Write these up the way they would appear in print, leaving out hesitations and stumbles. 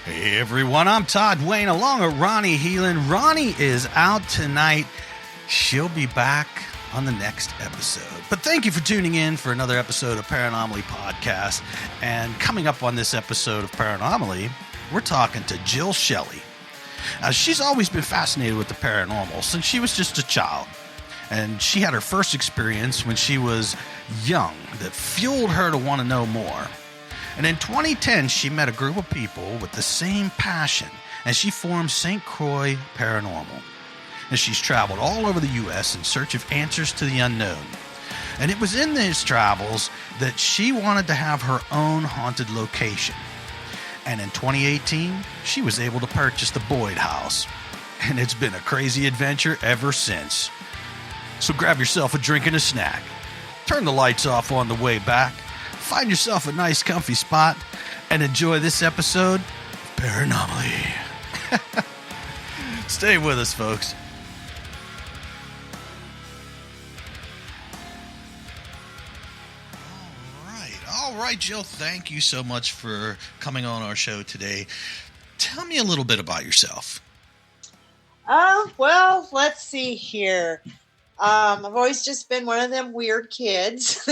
Hey everyone, I'm Todd Wayne along with Ronnie Heelan. Ronnie is out tonight. She'll be back on the next episode. But thank you for tuning in for another episode of Paranomaly Podcast. And coming up on this episode of Paranomaly, we're talking to Jill Shelley. She's always been fascinated with the paranormal since she was just a child. And she had her first experience when she was young that fueled her to want to know more. And in 2010, she met a group of people with the same passion, and she formed St. Croix Paranormal. And she's traveled all over the U.S. in search of answers to the unknown. And it was in these travels that she wanted to have her own haunted location. And in 2018, she was able to purchase the Boyd House. And it's been a crazy adventure ever since. So grab yourself a drink and a snack. Turn the lights off on the way back. Find yourself a nice comfy spot and enjoy this episode of Paranomaly. Stay with us, folks. All right, Jill, thank you so much for coming on our show today. Tell me a little bit about yourself. Well, let's see here. I've always just been one of them weird kids.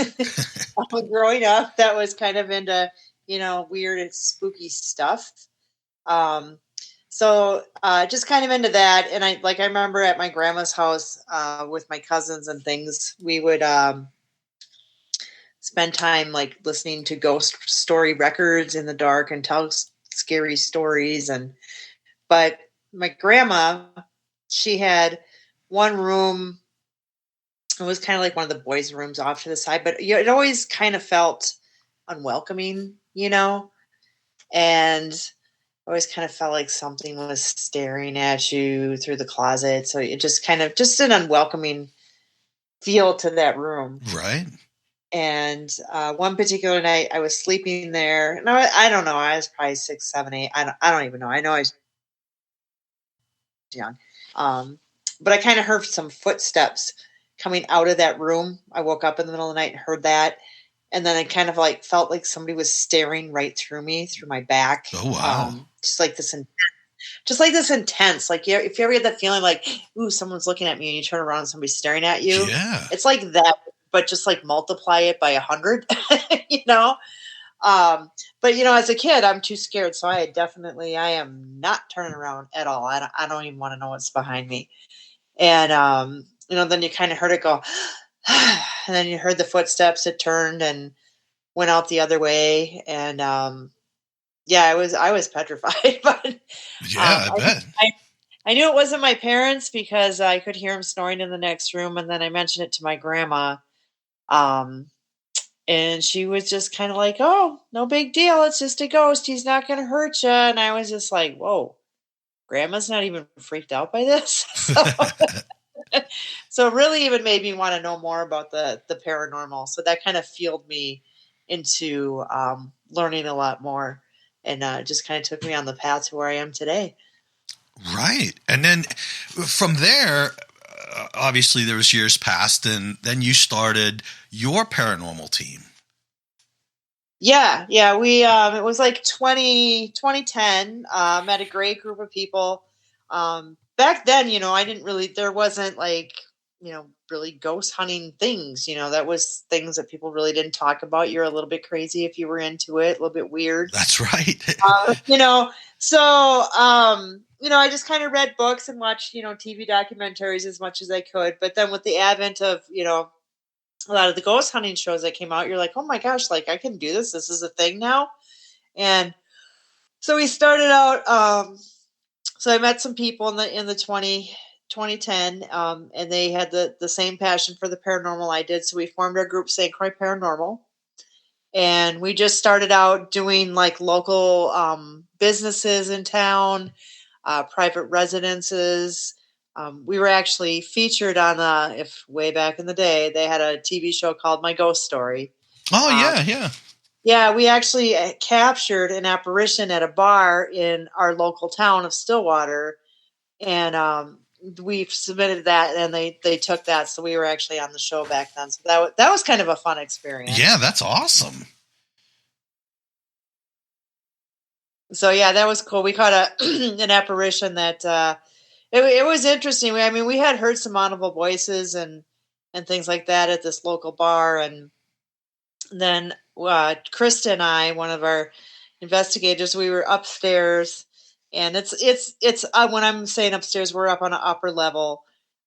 Growing up, that was kind of into, weird and spooky stuff. So just kind of into that. And I remember at my grandma's house with my cousins and things, we would spend time listening to ghost story records in the dark and tell scary stories. But my grandma, she had one room. It was kind of like one of the boys' rooms off to the side, but it always kind of felt unwelcoming, and always kind of felt like something was staring at you through the closet. So it just kind of just an unwelcoming feel to that room. Right. And one particular night I was sleeping there. No, I don't know. I was probably 6, 7, 8. I don't even know. I know I was young. But I kind of heard some footsteps coming out of that room. I woke up in the middle of the night and heard that. And then I kind of felt like somebody was staring right through me, through my back. Oh, wow. Just like this intense, if you ever get that feeling ooh, someone's looking at me and you turn around and somebody's staring at you. Yeah. It's like that, but just multiply it by 100, But as a kid, I'm too scared. So I am not turning around at all. I don't even want to know what's behind me. And, then you kind of heard it go, and then you heard the footsteps. It turned and went out the other way. And, I was petrified, but yeah, I bet. I knew it wasn't my parents because I could hear him snoring in the next room. And then I mentioned it to my grandma. And she was just kind of like, oh, no big deal. It's just a ghost. He's not going to hurt you. And I was just like, whoa, grandma's not even freaked out by this. So it really even made me want to know more about the paranormal. So that kind of fueled me into learning a lot more and just kind of took me on the path to where I am today. Right. And then from there, obviously there was years passed and then you started your paranormal team. Yeah. We, it was 2010, met a great group of people. Back then, I didn't really, there wasn't really ghost hunting things, that was things that people really didn't talk about. You're a little bit crazy if you were into it, a little bit weird. That's right. So, I just kind of read books and watched, TV documentaries as much as I could. But then with the advent of, a lot of the ghost hunting shows that came out, you're like, oh my gosh, I can do this. This is a thing now. And so we started out, so I met some people in the 2010, and they had the same passion for the paranormal I did. So we formed our group, St. Croix Paranormal. And we just started out doing local businesses in town, private residences. We were actually featured on if way back in the day, they had a TV show called My Ghost Story. Oh, yeah. Yeah, we actually captured an apparition at a bar in our local town of Stillwater, and we submitted that, and they took that, so we were actually on the show back then. So that was kind of a fun experience. Yeah, that's awesome. So yeah, that was cool. We caught an apparition that it was interesting. I mean, we had heard some audible voices and things like that at this local bar, and then Krista and I, one of our investigators, we were upstairs, and it's when I'm saying upstairs, we're up on an upper level,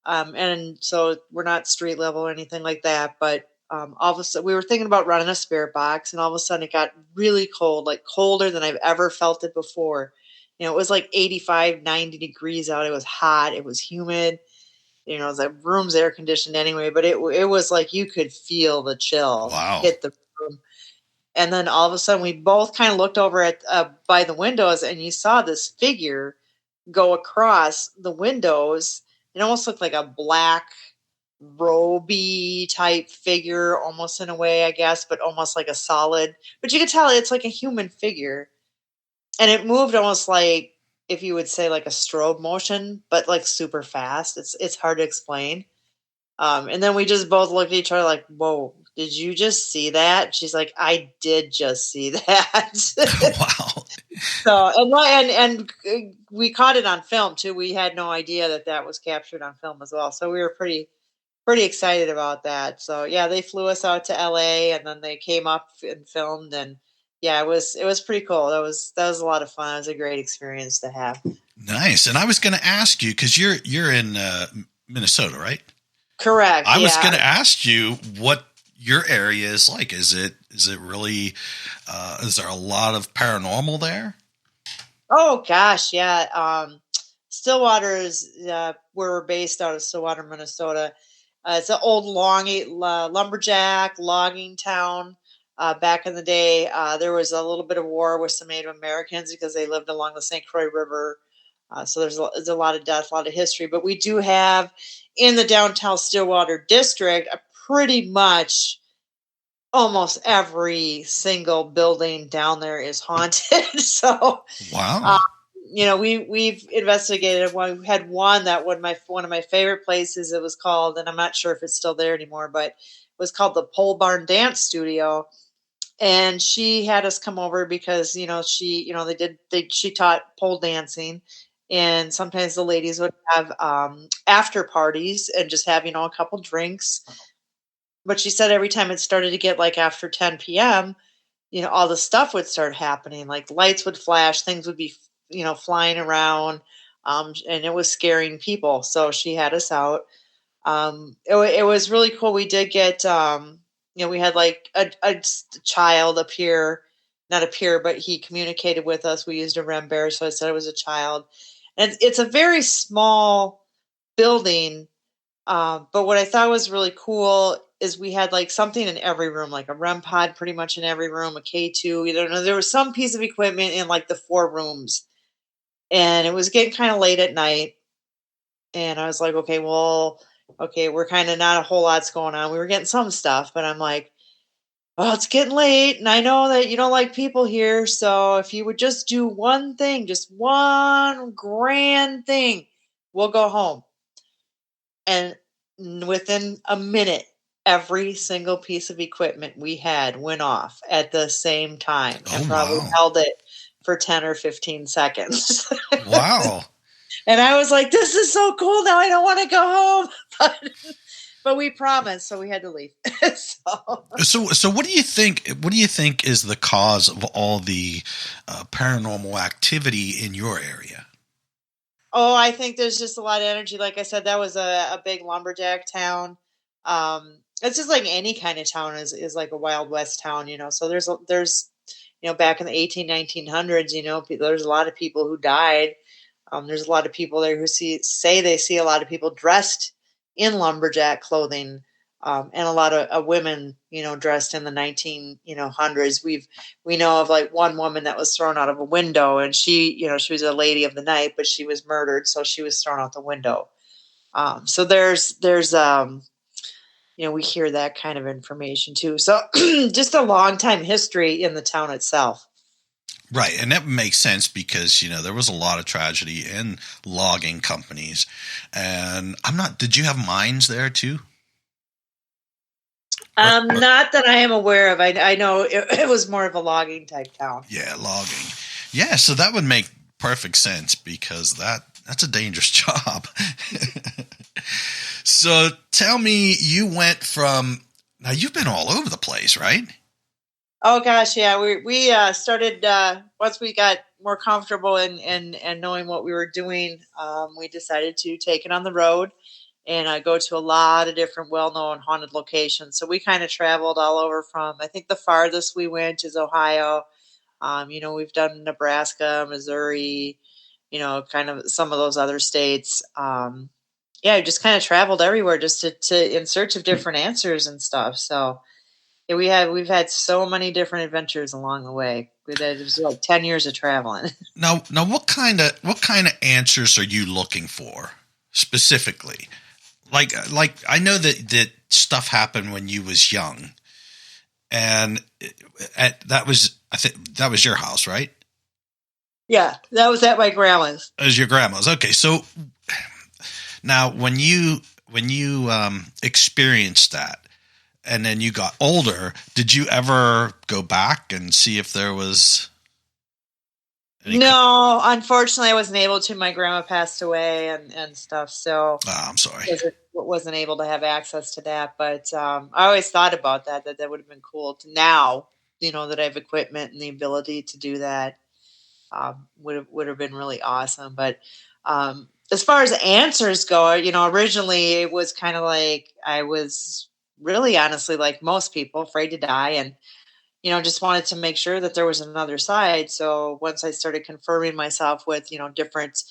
and so we're not street level or anything like that. But all of a sudden, we were thinking about running a spirit box, and all of a sudden, it got really cold, like colder than I've ever felt it before. It was like 85, 90 degrees out. It was hot. It was humid. The room's air conditioned anyway, but it was like you could feel the chill Wow. hit the room. And then all of a sudden, we both kind of looked over at by the windows, and you saw this figure go across the windows. It almost looked like a black roby type figure, almost in a way, I guess, but almost like a solid. But you could tell it's like a human figure, and it moved almost like, if you would say, like a strobe motion, but like super fast. It's hard to explain. And then we just both looked at each other like, "Whoa, did you just see that?" She's like, "I did just see that." Wow. So and we caught it on film too. We had no idea that was captured on film as well. So we were pretty excited about that. So yeah, they flew us out to LA, and then they came up and filmed, and yeah, it was pretty cool. That was a lot of fun. It was a great experience to have. Nice. And I was going to ask you, because you're in Minnesota, right? Correct. I was going to ask you what your area is like. Is it really? Is there a lot of paranormal there? Oh gosh, yeah. Stillwater is where we're based out of Stillwater, Minnesota. It's an old lumberjack logging town. Back in the day, there was a little bit of war with some Native Americans because they lived along the St. Croix River. So there's a lot of death, a lot of history. But we do have in the downtown Stillwater district pretty much almost every single building down there is haunted. So wow. We've investigated one. We had one that one of my favorite places. It was called, and I'm not sure if it's still there anymore, but it was called the Pole Barn Dance Studio. And she had us come over because she taught pole dancing, and sometimes the ladies would have after parties and just have a couple drinks. But she said every time it started to get like after 10 p.m., all the stuff would start happening. Like lights would flash, things would be, flying around, and it was scaring people. So she had us out. It was really cool. We did get, we had like a child appear, not appear, but he communicated with us. We used a REM bear, so I said it was a child. And it's a very small building. But what I thought was really cool is we had like something in every room, like a REM pod pretty much in every room, a K2. There was some piece of equipment in like the 4 rooms. And it was getting kind of late at night. And I was like, okay, we're kind of not a whole lot's going on. We were getting some stuff, but I'm like, well, it's getting late. And I know that you don't like people here. So if you would just do one thing, just one grand thing, we'll go home. And within a minute, every single piece of equipment we had went off at the same time and probably held it for 10 or 15 seconds. Wow. And I was like, this is so cool. Now I don't want to go home. But we promised, so we had to leave. So what do you think? What do you think is the cause of all the paranormal activity in your area? Oh, I think there's just a lot of energy. Like I said, that was a big lumberjack town. It's just like any kind of town is like a Wild West town, So there's back in the 1900s, there's a lot of people who died. There's a lot of people there who say they see a lot of people dressed in lumberjack clothing, and a lot of women, dressed in the 1900s. We know of like one woman that was thrown out of a window, and she was a lady of the night, but she was murdered, so she was thrown out the window. So there's we hear that kind of information too. So just a long time history in the town itself. Right. And that makes sense because, there was a lot of tragedy in logging companies. And did you have mines there too? Not that I am aware of. I know it was more of a logging type town. Yeah, logging. Yeah, so that would make perfect sense because that's a dangerous job. So tell me, you went from now you've been all over the place, right? Oh gosh, yeah. We started once we got more comfortable and knowing what we were doing. We decided to take it on the road and go to a lot of different well-known haunted locations. So we kind of traveled all over from. I think the farthest we went is Ohio. We've done Nebraska, Missouri. Kind of some of those other states. Yeah, just kind of traveled everywhere just to in search of different answers and stuff. So yeah, we've had so many different adventures along the way. It was like 10 years of traveling. Now, what kind of answers are you looking for specifically? Like I know that stuff happened when you was young, and that was I think that was your house, right? Yeah, that was at my grandma's. It was your grandma's. Okay, so now when you experienced that, and then you got older, did you ever go back and see if there was any? No, unfortunately, I wasn't able to. My grandma passed away and stuff, so Oh, I'm sorry. wasn't able to have access to that. But I always thought about that would have been cool to now. That I have equipment and the ability to do that. Would have been really awesome. But as far as answers go, originally it was kind of like I was really honestly like most people afraid to die and just wanted to make sure that there was another side. So once I started confirming myself with different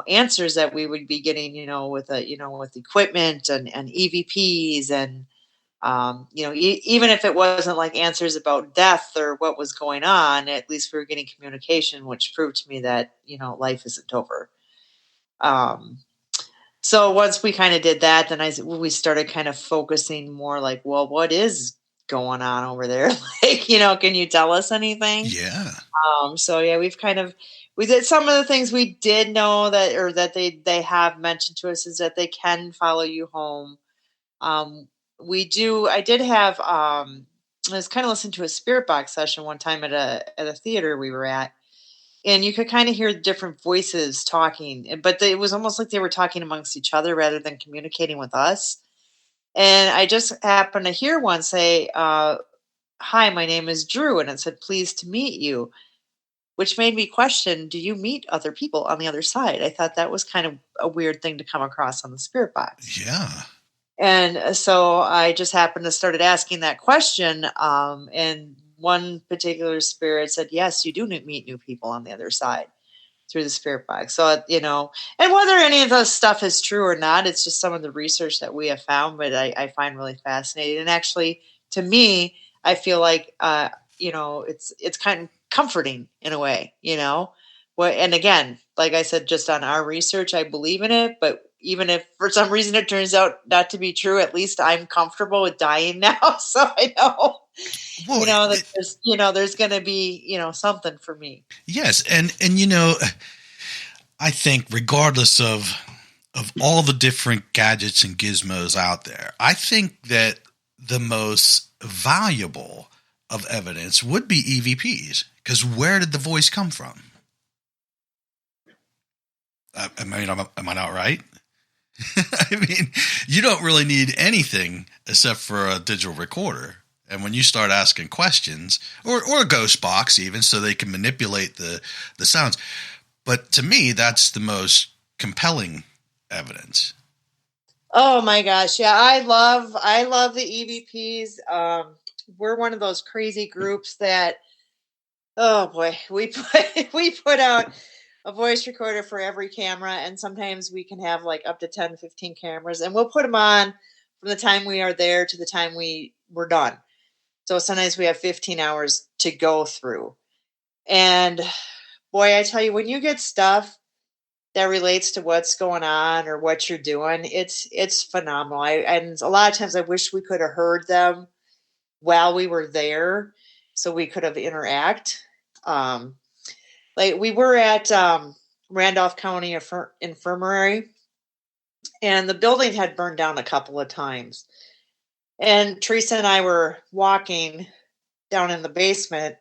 answers that we would be getting with equipment and EVPs and even if it wasn't like answers about death or what was going on, at least we were getting communication, which proved to me that, life isn't over. Um, so once we kind of did that, then we started kind of focusing more like, well, what is going on over there? Like, can you tell us anything? Yeah. So yeah, we did some of the things we did know that they have mentioned to us is that they can follow you home. Um, I did have, I was kind of listening to a spirit box session one time at a theater we were at, and you could kind of hear different voices talking, but it was almost like they were talking amongst each other rather than communicating with us. And I just happened to hear one say, "Hi, my name is Drew," and it said, "Pleased to meet you," which made me question, do you meet other people on the other side? I thought that was kind of a weird thing to come across on the spirit box. Yeah. And so I just happened to started asking that question. And one particular spirit said, yes, you do meet new people on the other side through the spirit box. So, and whether any of this stuff is true or not, it's just some of the research that we have found, but I find really fascinating. And actually, to me, I feel like, it's kind of comforting in a way, and again, like I said, just on our research, I believe in it. But even if for some reason it turns out not to be true, at least I'm comfortable with dying now. So I know, Well, that there's going to be, something for me. yes, and I think regardless of all the different gadgets and gizmos out there, I think that the most valuable of evidence would be EVPs because where did the voice come from? Am I not right? I mean, you don't really need anything except for a digital recorder. And when you start asking questions, or a ghost box even, so they can manipulate the sounds. But to me, that's the most compelling evidence. Oh my gosh. Yeah. I love the EVPs. We're one of those crazy groups that, oh boy, we put out a voice recorder for every camera. And sometimes we can have like up to 10, 15 cameras and we'll put them on from the time we are there to the time we're done. So sometimes we have 15 hours to go through. And boy, I tell you, when you get stuff that relates to what's going on or what you're doing, it's phenomenal. And a lot of times I wish we could have heard them while we were there so we could have interact. Um, like we were at Randolph County Infirmary, and the building had burned down a couple of times. And Teresa and I were walking down in the basement,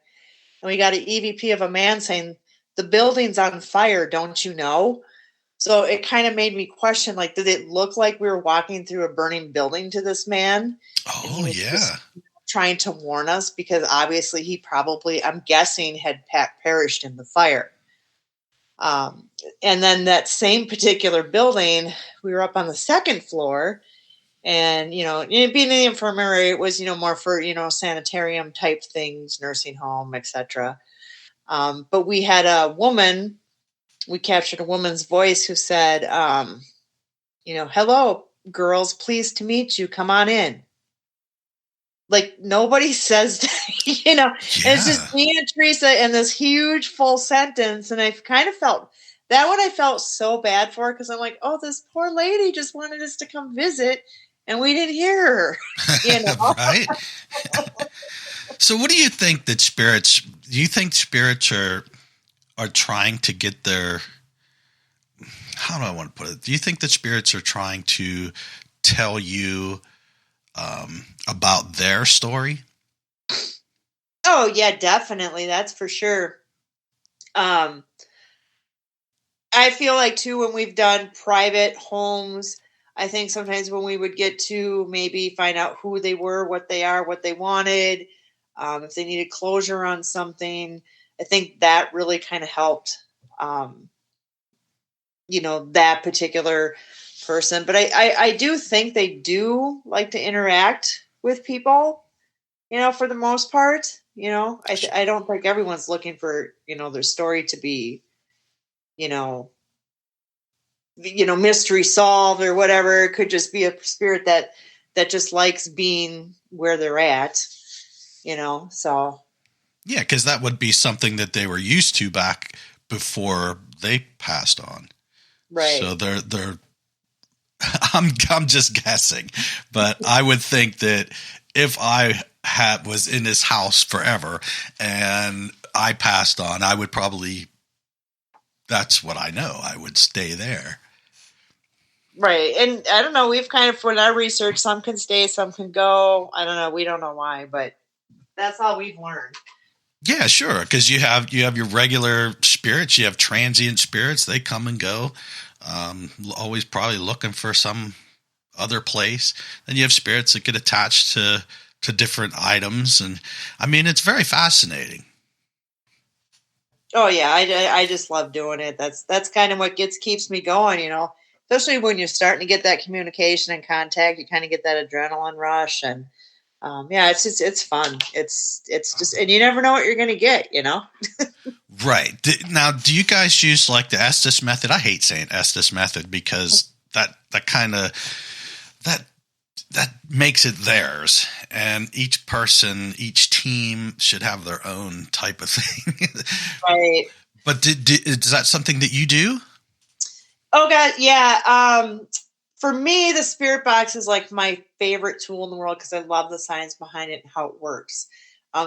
and we got an EVP of a man saying, the building's on fire, don't you know? So it kind of made me question, like, did it look like we were walking through a burning building to this man? And he Oh, was yeah. just trying to warn us because obviously he probably, I'm guessing, had perished in the fire. And then that same particular building, we were up on the second floor, and being in the infirmary, it was more for sanitarium type things, nursing home, etc. But we had a woman. We captured a woman's voice who said, "Hello, girls, pleased to meet you. Come on in." Like nobody says that. And it's Yeah. just me and Teresa in this huge full sentence. And I kind of felt that one, I felt so bad for, because I'm like, oh, this poor lady just wanted us to come visit and we didn't hear her. Right. So what do you think that do you think spirits are trying to get their, how do I want to put it? Do you think that spirits are trying to tell you about their story? Oh yeah, definitely. That's for sure. I feel like too, when we've done private homes, I think sometimes when we would get to maybe find out who they were, what they are, what they wanted, if they needed closure on something, I think that really kind of helped, that particular person. But I do think they do like to interact with people, for the most part. I don't think everyone's looking for, their story to be, you know, mystery solved or whatever. It could just be a spirit that just likes being where they're at, so. Yeah, because that would be something that they were used to back before they passed on. So Right. they're I'm just guessing, but I would think that if I was in this house forever and I passed on, I would probably, that's what I know, I would stay there. Right. And I don't know, we've kind of, for our research, some can stay, some can go. I don't know. We don't know why, but that's all we've learned. Yeah, sure. Because you have your regular spirits, you have transient spirits. They come and go, always probably looking for some other place. Then you have spirits that get attached to different items, and I mean, it's very fascinating. Oh yeah, I just love doing it. That's kind of what keeps me going, especially when you're starting to get that communication and contact. You kind of get that adrenaline rush, and yeah, it's fun. It's just, and you never know what you're going to get. Right. Now, do you guys use like the Estes method? I hate saying Estes method because that kind of that that makes it theirs, and each person, each team should have their own type of thing. Right. But is that something that you do? Oh God, yeah. For me, the spirit box is like my favorite tool in the world because I love the science behind it and how it works.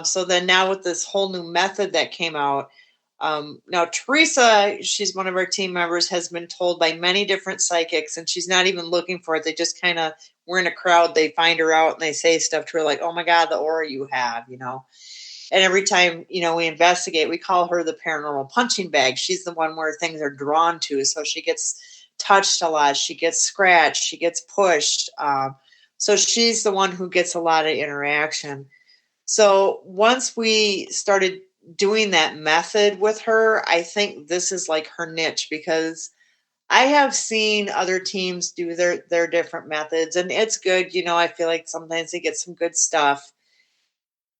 So then now with this whole new method that came out, now Teresa, she's one of our team members, has been told by many different psychics, and she's not even looking for it. They just kind of, we're in a crowd, they find her out and they say stuff to her like, "Oh my God, the aura you have." And every time, we investigate, we call her the paranormal punching bag. She's the one where things are drawn to. So she gets touched a lot. She gets scratched. She gets pushed. So she's the one who gets a lot of interaction. So once we started doing that method with her, I think this is like her niche, because I have seen other teams do their different methods, and it's good. I feel like sometimes they get some good stuff.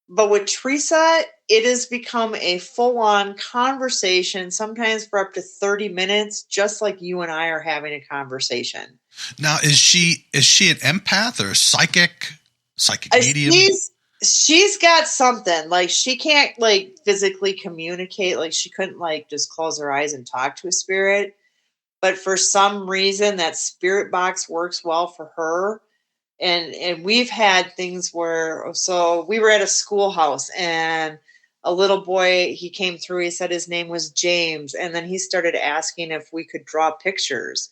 But with Teresa, it has become a full on conversation, sometimes for up to 30 minutes, just like you and I are having a conversation. Now, is she an empath or a psychic medium? She's got something. Like, she can't like physically communicate. Like, she couldn't like just close her eyes and talk to a spirit. But for some reason, that spirit box works well for her. And we've had things where, so we were at a schoolhouse, and a little boy, he came through, he said his name was James, and then he started asking if we could draw pictures.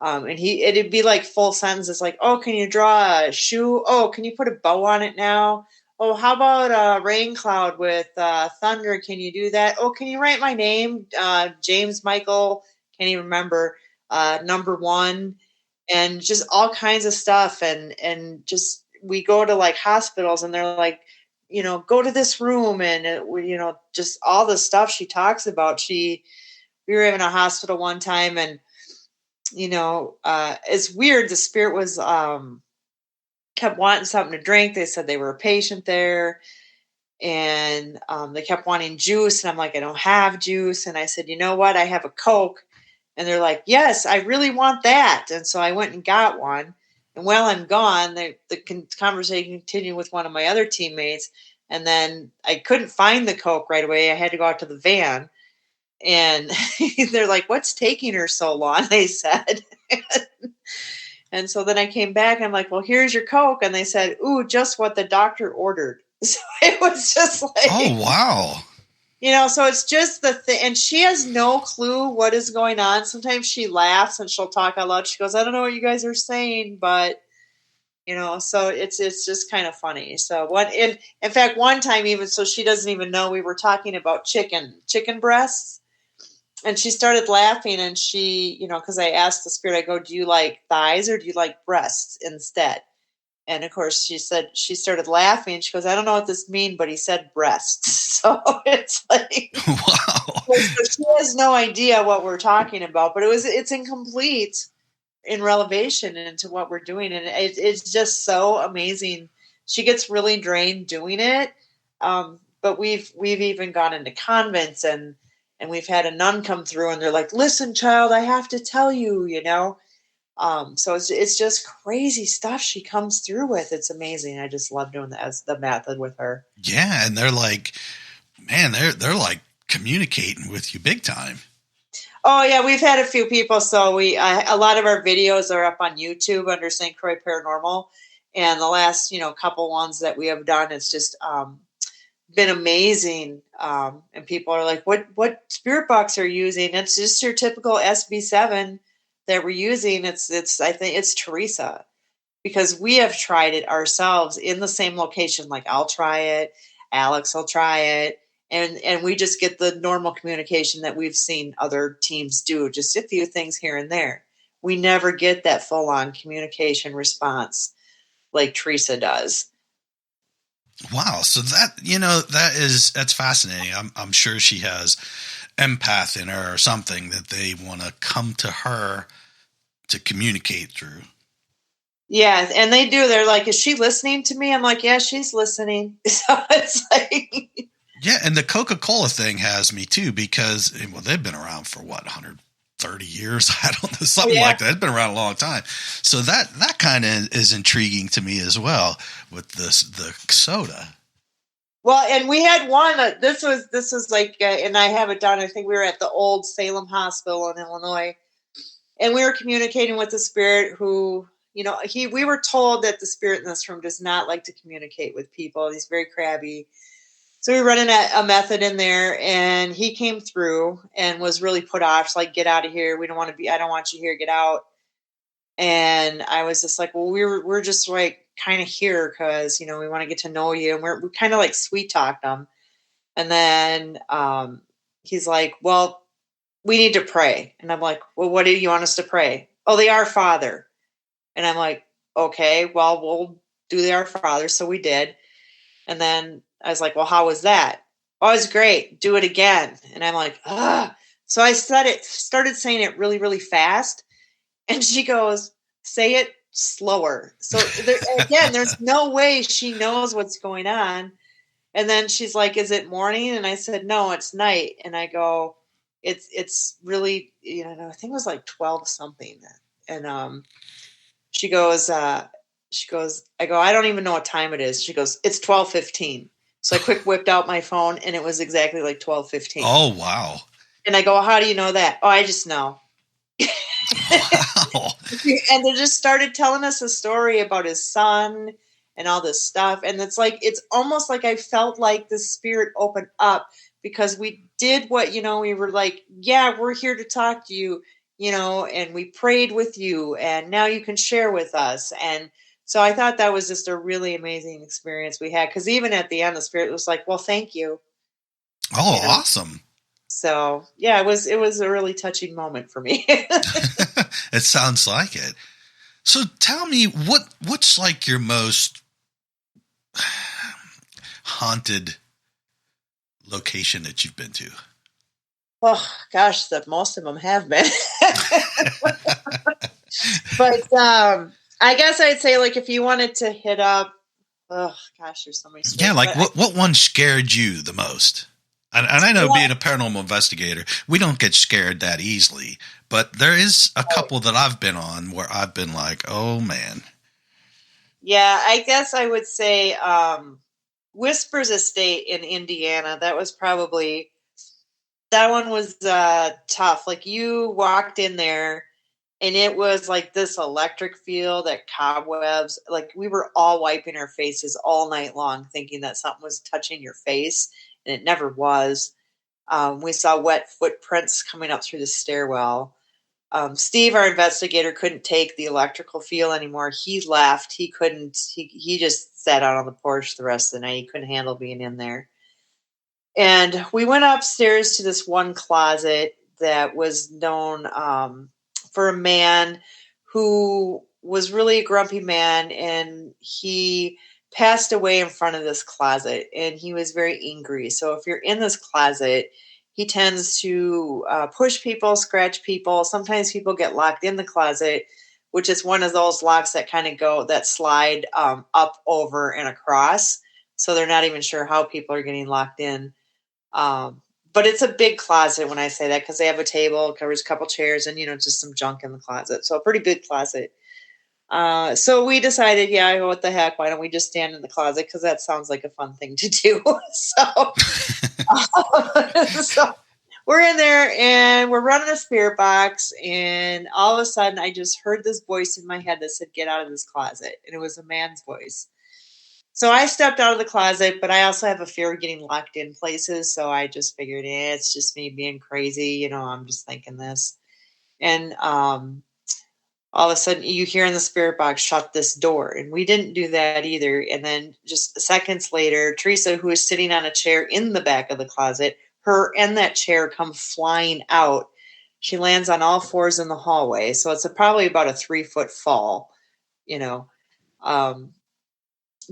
And it'd be like full sentences like, "Oh, can you draw a shoe? Oh, can you put a bow on it now? oh, how about a rain cloud with thunder? Can you do that? Oh, can you write my name? James Michael, can't even remember, number one, and just all kinds of stuff. And just, we go to like hospitals and they're like, go to this room, and just all the stuff she talks about. We were in a hospital one time, and it's weird. The spirit was kept wanting something to drink. They said they were a patient there, and they kept wanting juice, and I'm like, I don't have juice. And I said, you know what, I have a Coke. And they're like, yes, I really want that. And so I went and got one. And while I'm gone, the conversation continued with one of my other teammates. And then I couldn't find the Coke right away. I had to go out to the van. And they're like, what's taking her so long? They said. And so then I came back. I'm like, well, here's your Coke. And they said, ooh, just what the doctor ordered. So it was just like, oh, wow. So it's just the thing. And she has no clue what is going on. Sometimes she laughs and she'll talk out loud. She goes, I don't know what you guys are saying, but so it's just kind of funny. So in fact, one time, even, so she doesn't even know, we were talking about chicken breasts. And she started laughing, and she, because I asked the spirit, I go, do you like thighs or do you like breasts instead? And of course, she started laughing. She goes, I don't know what this means, but he said breasts. So it's like, wow. So she has no idea what we're talking about, but it's incomplete in relevation into what we're doing. And it's just so amazing. She gets really drained doing it. But we've even gone into convents, and we've had a nun come through, and they're like, listen, child, I have to tell you, so it's just crazy stuff she comes through with. It's amazing. I just love doing the method with her. Yeah. And they're like, man, they're like communicating with you big time. Oh yeah. We've had a few people. So a lot of our videos are up on YouTube under St. Croix Paranormal. And the last, couple ones that we have done, it's just, been amazing. And people are like, what spirit box are you using? It's just your typical SB7 that we're using. I think it's Teresa, because we have tried it ourselves in the same location. Like, I'll try it, Alex will try it, and we just get the normal communication that we've seen other teams do, just a few things here and there. We never get that full-on communication response like Teresa does. Wow. So that's fascinating. I'm sure she has empath in her or something that they want to come to her to communicate through. Yeah, and they do. They're like, is she listening to me? I'm like, yeah, she's listening. So it's like, yeah, and the Coca-Cola thing has me too, because they've been around for 130 years. I don't know, something like that. It's been around a long time. So that kind of is intriguing to me as well with the soda. Well, and we had one. This was like, and I have it down. I think we were at the old Salem Hospital in Illinois, and we were communicating with the spirit who, we were told that the spirit in this room does not like to communicate with people. He's very crabby. So we were running a method in there, and he came through and was really put off. Like, get out of here. I don't want you here. Get out. And I was just like, well, we're just like kind of here because, we want to get to know you. And we kind of like sweet talked him. And then he's like, well, we need to pray. And I'm like, well, what do you want us to pray? Oh, the Our Father. And I'm like, okay, well, we'll do the Our Father. So we did. And then I was like, well, how was that? Oh, it was great. Do it again. And I'm like, ah. So I started saying it really, really fast. And she goes, say it slower. So there's no way she knows what's going on. And then she's like, is it morning? And I said, no, it's night. And I go, it's really, I think it was like 12 something. And she goes, I go, I don't even know what time it is. She goes, it's 12:15. So I quick whipped out my phone, and it was exactly like 12:15. Oh, wow. And I go, how do you know that? Oh, I just know. Wow. And they just started telling us a story about his son and all this stuff. And it's almost like I felt like the spirit opened up, because we did what, we were like, yeah, we're here to talk to you, and we prayed with you, and now you can share with us. And So I thought that was just a really amazing experience we had. Because even at the end, the spirit was like, "Well, thank you." Oh, You know. awesome. So yeah, it was a really touching moment for me. It sounds like it. So tell me, what's like your most haunted location that you've been to? Oh gosh, that most of them have been. But I guess I'd say like if you wanted to hit up, oh gosh, there's so many Yeah, stories. like But what one scared you the most? And I know being a paranormal investigator, we don't get scared that easily, but there is a couple that I've been on where I've been like, oh man. yeah, I guess I would say Whispers Estate in Indiana. That one was tough. Like you walked in there and it was like this electric field at cobwebs. Like we were all wiping our faces all night long, thinking that something was touching your face, and it never was. We saw wet footprints coming up through the stairwell. Steve, our investigator, couldn't take the electrical feel anymore. He left. He couldn't. He just sat out on the porch the rest of the night. He couldn't handle being in there. And we went upstairs to this one closet that was known for a man who was really a grumpy man, and he passed away in front of this closet, and he was very angry. So if you're in this closet, he tends to push people, scratch people. Sometimes people get locked in the closet, which is one of those locks that kind of go that slide up, over, and across. So they're not even sure how people are getting locked in. But it's a big closet when I say that, because they have a table, covers a couple chairs, and just some junk in the closet. So a pretty big closet. So we decided, yeah, what the heck? Why don't we just stand in the closet? Because that sounds like a fun thing to do. So we're in there and we're running a spirit box, and all of a sudden I just heard this voice in my head that said, "Get out of this closet," and it was a man's voice. So I stepped out of the closet, but I also have a fear of getting locked in places. So I just figured, it's just me being crazy. I'm just thinking this. And all of a sudden, you hear in the spirit box, "Shut this door." And we didn't do that either. And then just seconds later, Teresa, who is sitting on a chair in the back of the closet, her and that chair come flying out. She lands on all fours in the hallway. So it's probably about a 3-foot fall, you know. Um,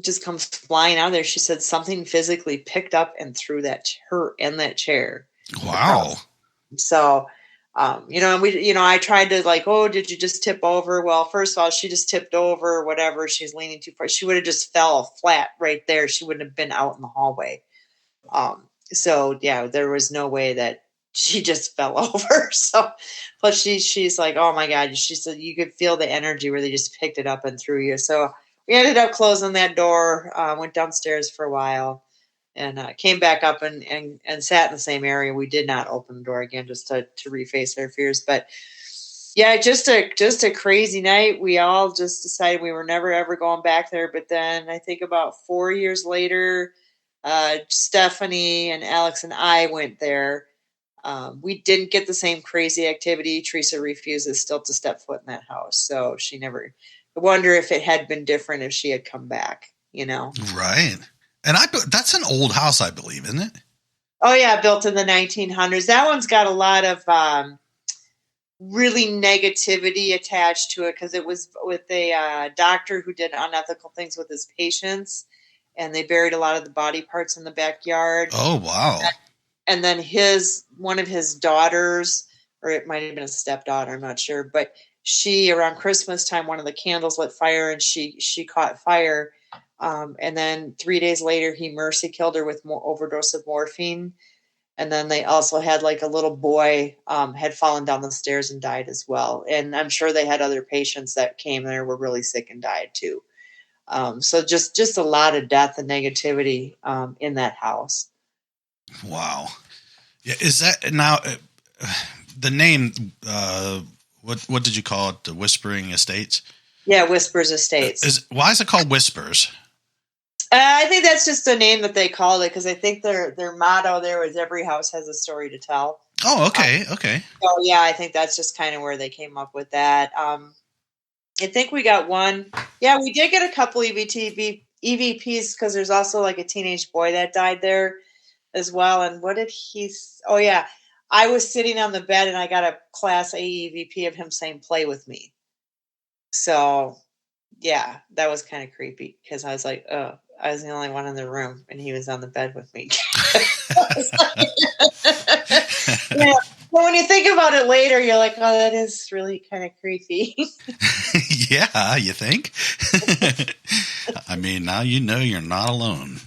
just comes flying out of there. She said something physically picked up and threw her in that chair. Wow. So, and I tried to like, "Oh, did you just tip over?" Well, first of all, she just tipped over, or whatever. She's leaning too far. She would have just fell flat right there. She wouldn't have been out in the hallway. So yeah, there was no way that she just fell over. So, plus she's like, "Oh my God." She said you could feel the energy where they just picked it up and threw you. So we ended up closing that door, went downstairs for a while, and came back up and sat in the same area. We did not open the door again, just to reface our fears. But yeah, just a crazy night. We all just decided we were never ever going back there. But then I think about 4 years later, Stephanie and Alex and I went there. We didn't get the same crazy activity. Teresa refuses still to step foot in that house, so she never. I wonder if it had been different if she had come back. Right. And that's an old house, I believe, isn't it? Oh yeah, built in the 1900s. That one's got a lot of really negativity attached to it, because it was with a doctor who did unethical things with his patients, and they buried a lot of the body parts in the backyard. Oh, wow. And then one of his daughters, or it might have been a stepdaughter, I'm not sure, but she, around Christmas time, one of the candles lit fire, and she caught fire. And then 3 days later, he mercy killed her with overdose of morphine. And then they also had like a little boy had fallen down the stairs and died as well. And I'm sure they had other patients that came there, were really sick, and died too. So just a lot of death and negativity in that house. Wow. Yeah. Is that now the name? What did you call it? The Whispering Estates? Yeah, Whispers Estates. Why is it called Whispers? I think that's just the name that they called it, because I think their motto there was "Every house has a story to tell." Oh, okay, okay. So yeah, I think that's just kind of where they came up with that. I think we got one. Yeah, we did get a couple EVPs because there's also like a teenage boy that died there as well. And what did he? Oh yeah, I was sitting on the bed and I got a Class A EVP of him saying "play with me." So yeah, that was kind of creepy because I was like, oh, I was the only one in the room and he was on the bed with me. Yeah. Well, when you think about it later, you're like, oh, that is really kind of creepy. Yeah, you think? I mean, now you know you're not alone.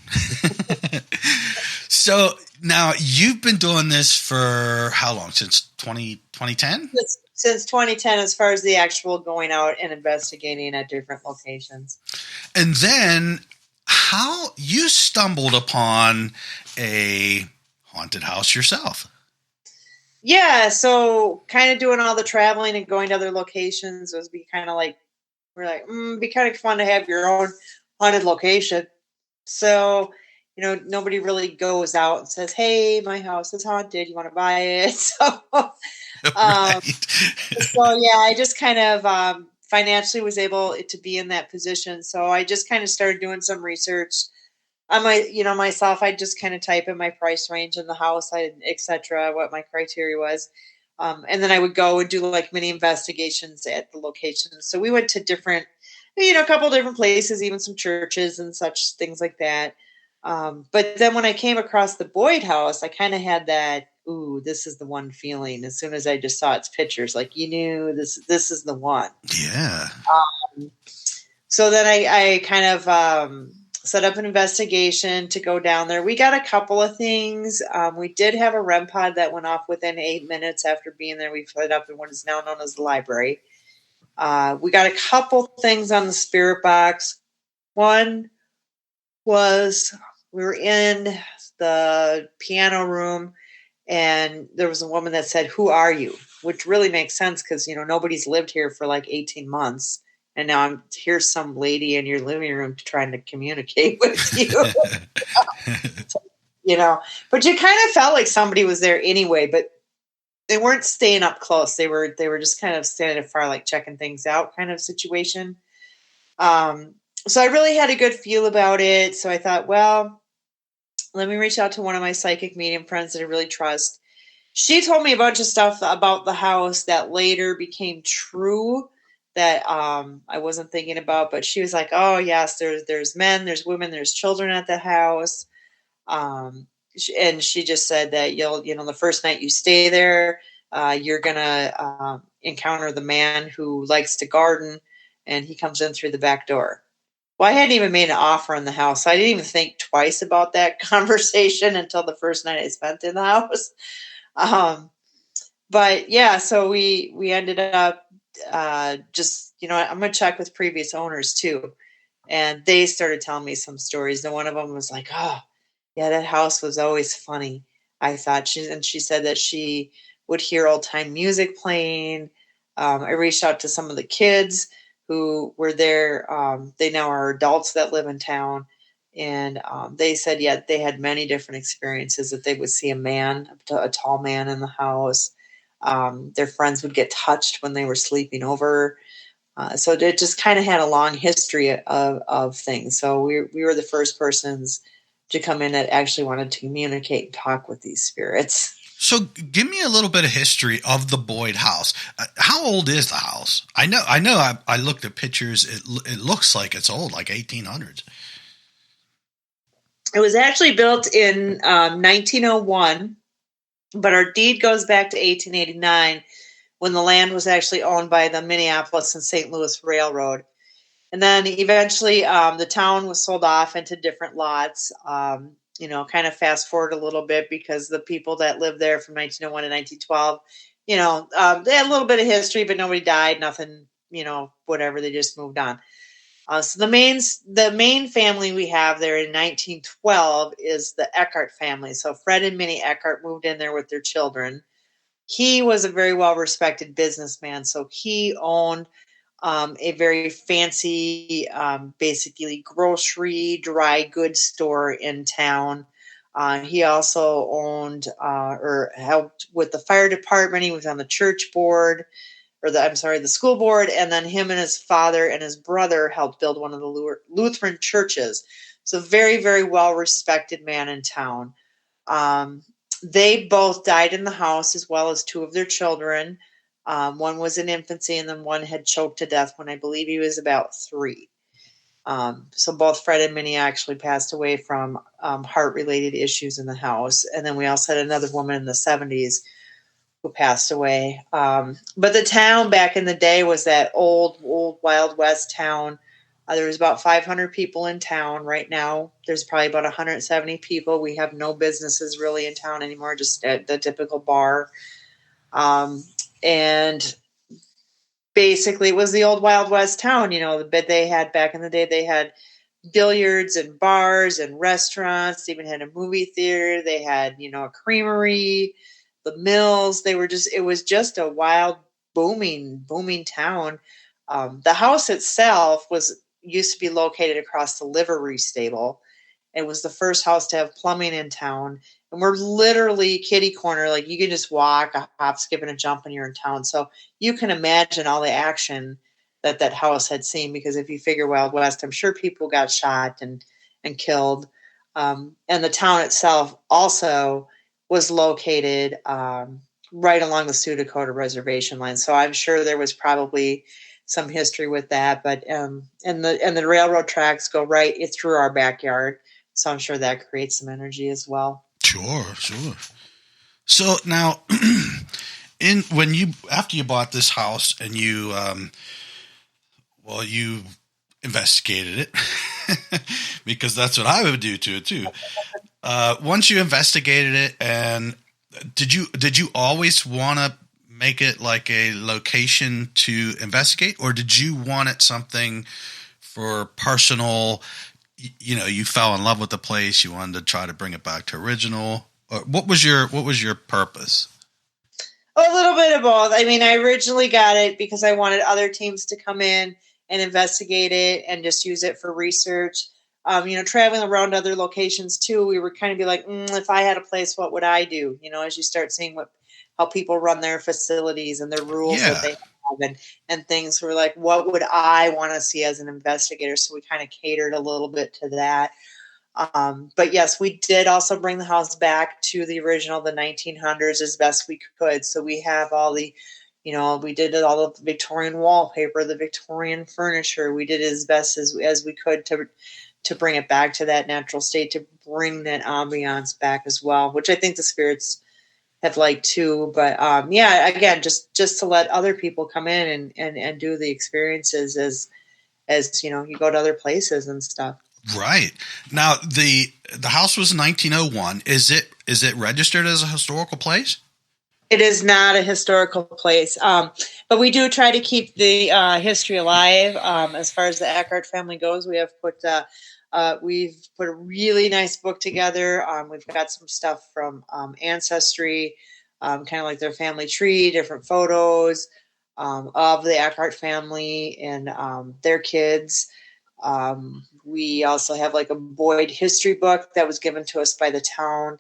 So now you've been doing this for how long? Since 2010? Since 2010, as far as the actual going out and investigating at different locations. And then how you stumbled upon a haunted house yourself. Yeah, so kind of doing all the traveling and going to other locations was be kind of like, we're like, be kind of fun to have your own haunted location. So, nobody really goes out and says, hey, my house is haunted. You want to buy it? So, Right. yeah, I just kind of financially was able to be in that position. So I just kind of started doing some research on myself. I just kind of type in my price range in the house, etc., what my criteria was. And then I would go and do like mini investigations at the locations. So we went to different, a couple different places, even some churches and such things like that. But then when I came across the Boyd house, I kind of had that, ooh, this is the one feeling. As soon as I just saw its pictures, like, this is the one. Yeah. So then I kind of set up an investigation to go down there. We got a couple of things. We did have a REM pod that went off within 8 minutes after being there. We fled up in what is now known as the library. We got a couple things on the spirit box. One was we were in the piano room and there was a woman that said, "Who are you?" Which really makes sense because, nobody's lived here for like 18 months. And now here's some lady in your living room trying to communicate with you. But you kind of felt like somebody was there anyway, but they weren't staying up close. They were just kind of standing afar, like checking things out kind of situation. So I really had a good feel about it. So I thought, well, let me reach out to one of my psychic medium friends that I really trust. She told me a bunch of stuff about the house that later became true that I wasn't thinking about, but she was like, "Oh yes, there's men, there's women, there's children at the house." And she just said that the first night you stay there, you're gonna encounter the man who likes to garden, and he comes in through the back door. Well, I hadn't even made an offer on the house, so I didn't even think twice about that conversation until the first night I spent in the house. But yeah, so we ended up just I'm gonna check with previous owners too, and they started telling me some stories. And one of them was like, "Oh, yeah, that house was always funny." I thought she said that she would hear old time music playing. I reached out to some of the kids who were there. They now are adults that live in town. And they said, yeah, they had many different experiences that they would see a tall man in the house. Their friends would get touched when they were sleeping over. So it just kind of had a long history of things. So we were the first persons to come in that actually wanted to communicate and talk with these spirits. So give me a little bit of history of the Boyd house. How old is the house? I know. I looked at pictures. It looks like it's old, like 1800s. It was actually built in 1901, but our deed goes back to 1889 when the land was actually owned by the Minneapolis and St. Louis Railroad. And then eventually the town was sold off into different lots. Kind of fast forward a little bit because the people that lived there from 1901 to 1912, they had a little bit of history, but nobody died, nothing, whatever. They just moved on. So the main family we have there in 1912 is the Eckhart family. So Fred and Minnie Eckhart moved in there with their children. He was a very well respected businessman, so he owned a very fancy, basically grocery, dry goods store in town. He also owned or helped with the fire department. He was on the church board. the school board, and then him and his father and his brother helped build one of the Lutheran churches. So very, very well respected man in town. They both died in the house, as well as two of their children. One was in infancy, and then one had choked to death when I believe he was about 3. So both Fred and Minnie actually passed away from heart-related issues in the house. And then we also had another woman in the 70s who passed away. But the town back in the day was that old Wild West town. There was about 500 people in town. Right now, there's probably about 170 people. We have no businesses really in town anymore, just the typical bar. And basically, it was the old Wild West town. But they had back in the day, they had billiards and bars and restaurants. They even had a movie theater. They had, a creamery, the mills. It was just a wild, booming town. The house itself used to be located across the livery stable. It was the first house to have plumbing in town. And we're literally kitty corner. Like, you can just walk, a hop, skip, and a jump, and you're in town. So you can imagine all the action that house had seen, because if you figure Wild West, I'm sure people got shot and killed. And the town itself also was located right along the Sioux Dakota reservation line. So I'm sure there was probably some history with that. But and the railroad tracks go right through our backyard. So I'm sure that creates some energy as well. Sure. So now, after you bought this house and you investigated it, because that's what I would do to it too. Once you investigated it, and did you always want to make it like a location to investigate, or did you want it something for personal? You fell in love with the place. You wanted to try to bring it back to original. What was your purpose? A little bit of both. I mean, I originally got it because I wanted other teams to come in and investigate it and just use it for research. Traveling around other locations too, we were kind of be like, if I had a place, what would I do? As you start seeing how people run their facilities and their rules that they have and things, we're like, what would I want to see as an investigator? So we kind of catered a little bit to that. But yes, we did also bring the house back to the original, the 1900s, as best we could. So we have all the, we did all of the Victorian wallpaper, the Victorian furniture. We did as best as we could to bring it back to that natural state, to bring that ambiance back as well, which I think the spirits have liked too. But again, just to let other people come in and do the experiences as you go to other places and stuff. Right. Now the house was 1901. Is it registered as a historical place? It is not a historical place, but we do try to keep the history alive. As far as the Eckhart family goes, we've put a really nice book together. We've got some stuff from Ancestry, kind of like their family tree, different photos of the Eckhart family and their kids. We also have like a Boyd history book that was given to us by the town.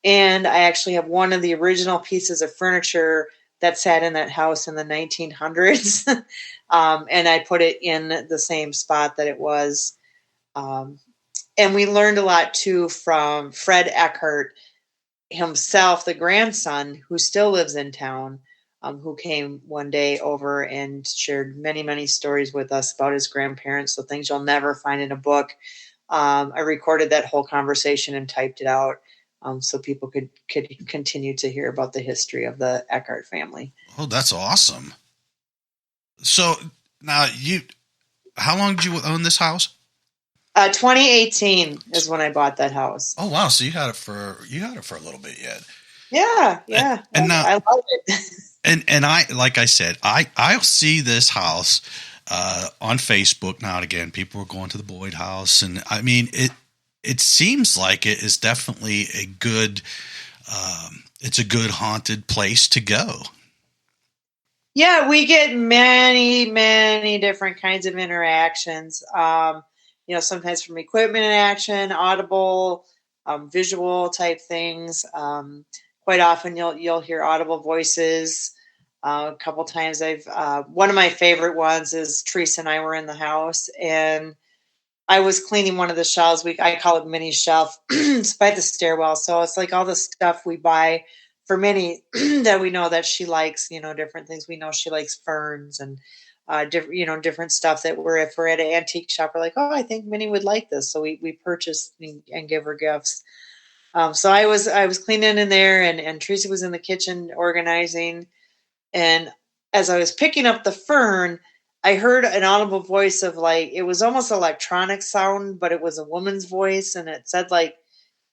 And I actually have one of the original pieces of furniture that sat in that house in the 1900s. And I put it in the same spot that it was. And we learned a lot too from Fred Eckhart himself, the grandson, who still lives in town, who came one day over and shared many, many stories with us about his grandparents. So things you'll never find in a book. I recorded that whole conversation and typed it out. So people could continue to hear about the history of the Eckhart family. Oh, that's awesome. So now how long did you own this house? 2018 is when I bought that house. Oh, wow. So you had it for a little bit yet. Yeah. And now, I love it. and I, like I said, I'll see this house on Facebook now and again. People are going to the Boyd house, and I mean it seems like it is definitely a good haunted place to go. Yeah, we get many, many different kinds of interactions. Sometimes from equipment in action, audible, visual type things. Quite often you'll hear audible voices. A couple times one of my favorite ones is Teresa and I were in the house and I was cleaning one of the shelves. I call it Minnie's shelf. It's by the stairwell. So it's like all the stuff we buy for Minnie that we know that she likes, different things. We know she likes ferns and different stuff that if we're at an antique shop, we're like, oh, I think Minnie would like this. So we purchase and give her gifts. So I was cleaning in there and Teresa was in the kitchen organizing. And as I was picking up the fern, I heard an audible voice of it was almost electronic sound, but it was a woman's voice and it said like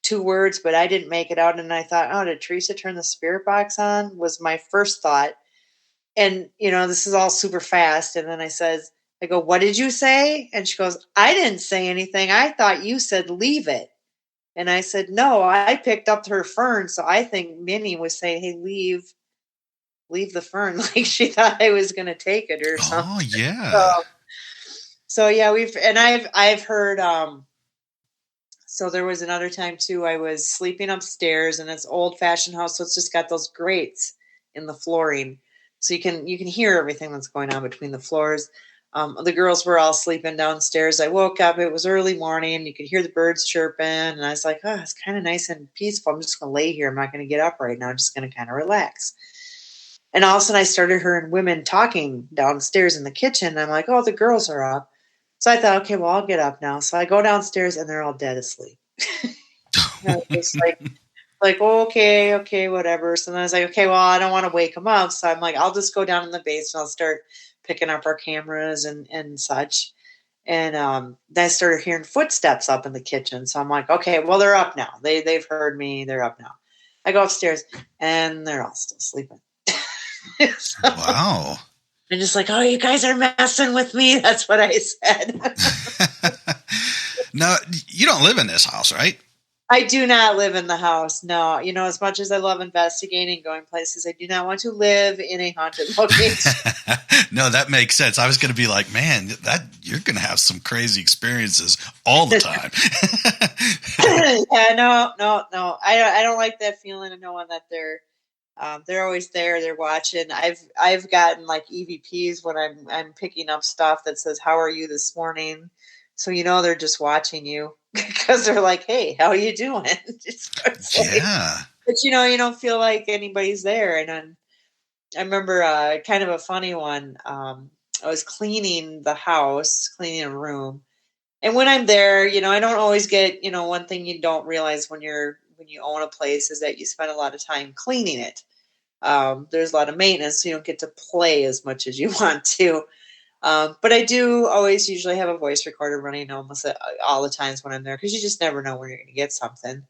two words, but I didn't make it out. And I thought, oh, did Teresa turn the spirit box on? Was my first thought. And, this is all super fast. And then I go, what did you say? And she goes, I didn't say anything. I thought you said leave it. And I said, no, I picked up her fern. So I think Minnie was saying, hey, leave the fern. Like she thought I was going to take it or something. Oh yeah. So yeah, I've heard, so there was another time too, I was sleeping upstairs and it's old fashioned house. So it's just got those grates in the flooring. So you can hear everything that's going on between the floors. The girls were all sleeping downstairs. I woke up, it was early morning. You could hear the birds chirping. And I was like, oh, it's kind of nice and peaceful. I'm just going to lay here. I'm not going to get up right now. I'm just going to kind of relax. And all of a sudden I started hearing women talking downstairs in the kitchen. And I'm like, oh, the girls are up. So I thought, okay, well, I'll get up now. So I go downstairs and they're all dead asleep. Just like, okay, whatever. So then I was like, okay, well, I don't want to wake them up. So I'm like, I'll just go down in the basement. I'll start picking up our cameras and such. And then I started hearing footsteps up in the kitchen. So I'm like, okay, well, they're up now. They've heard me. They're up now. I go upstairs and they're all still sleeping. So, wow. I'm just like, oh, you guys are messing with me. That's what I said. No, you don't live in this house, right? I do not live in the house. No, as much as I love investigating, going places, I do not want to live in a haunted location. No, that makes sense. I was going to be like, man, you're going to have some crazy experiences all the time. Yeah, no. I don't like that feeling of knowing that they're always there. They're watching. I've gotten like EVPs when I'm picking up stuff that says, "How are you this morning?" So they're just watching you because they're like, "Hey, how are you doing?" Yeah. But you don't feel like anybody's there. And then I remember kind of a funny one. I was cleaning the house, cleaning a room, and when I'm there, I don't always get. One thing you don't realize when you own a place is that you spend a lot of time cleaning it. There's a lot of maintenance, so you don't get to play as much as you want to. But I do always usually have a voice recorder running almost all the times when I'm there because you just never know when you're going to get something.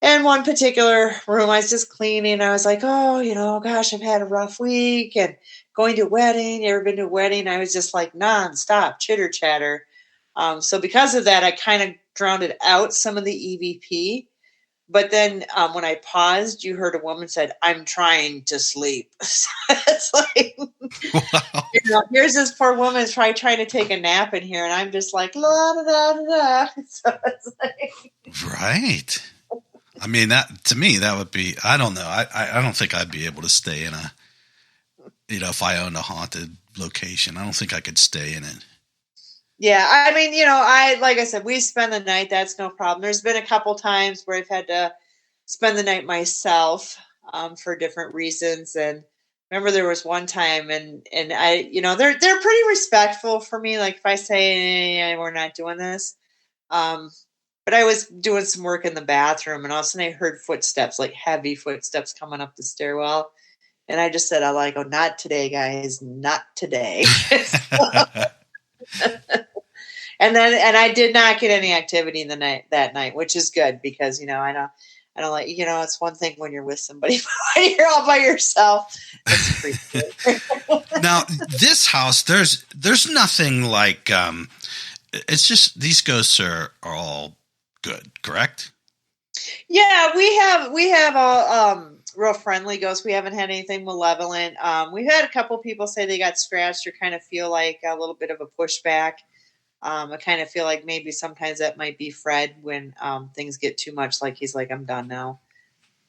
And one particular room, I was just cleaning. I was like, oh, gosh, I've had a rough week and going to a wedding. You ever been to a wedding? I was just like nonstop chitter chatter. So because of that, I kind of drowned out some of the EVP. But then when I paused, you heard a woman said, I'm trying to sleep. So it's like, wow. here's this poor woman trying to take a nap in here. And I'm just like, la da da da da. So it's like, right. I mean, that to me, that would be, I don't know. I don't think I'd be able to stay in if I owned a haunted location, I don't think I could stay in it. Yeah, I mean, like I said, we spend the night. That's no problem. There's been a couple times where I've had to spend the night myself for different reasons. And remember, there was one time, and I, they're pretty respectful for me. Like if I say hey, we're not doing this, but I was doing some work in the bathroom, and all of a sudden I heard footsteps, like heavy footsteps coming up the stairwell. And I just said, I go, not today, guys, not today. And I did not get any activity that night, which is good because I don't like it's one thing when you're with somebody, but when you're all by yourself, it's creepy. Now this house, there's nothing like it's just these ghosts are all good, correct? Yeah, we have all real friendly ghosts. We haven't had anything malevolent. We've had a couple people say they got scratched or kind of feel like a little bit of a pushback. I kind of feel like maybe sometimes that might be Fred when things get too much. Like he's like, I'm done now.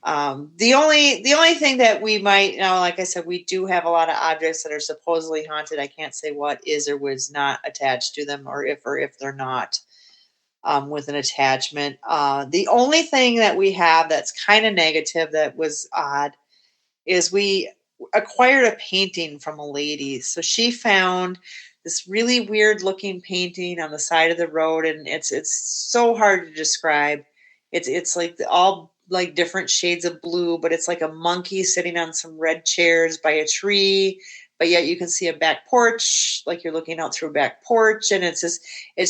The only thing that we might know, like I said, we do have a lot of objects that are supposedly haunted. I can't say what is or was not attached to them, or if they're not with an attachment. The only thing that we have that's kind of negative that was odd is we acquired a painting from a lady. So she found this really weird looking painting on the side of the road, and it's so hard to describe. It's like all like different shades of blue, but it's like a monkey sitting on some red chairs by a tree, but yet you can see a back porch, like you're looking out through a back porch, and it's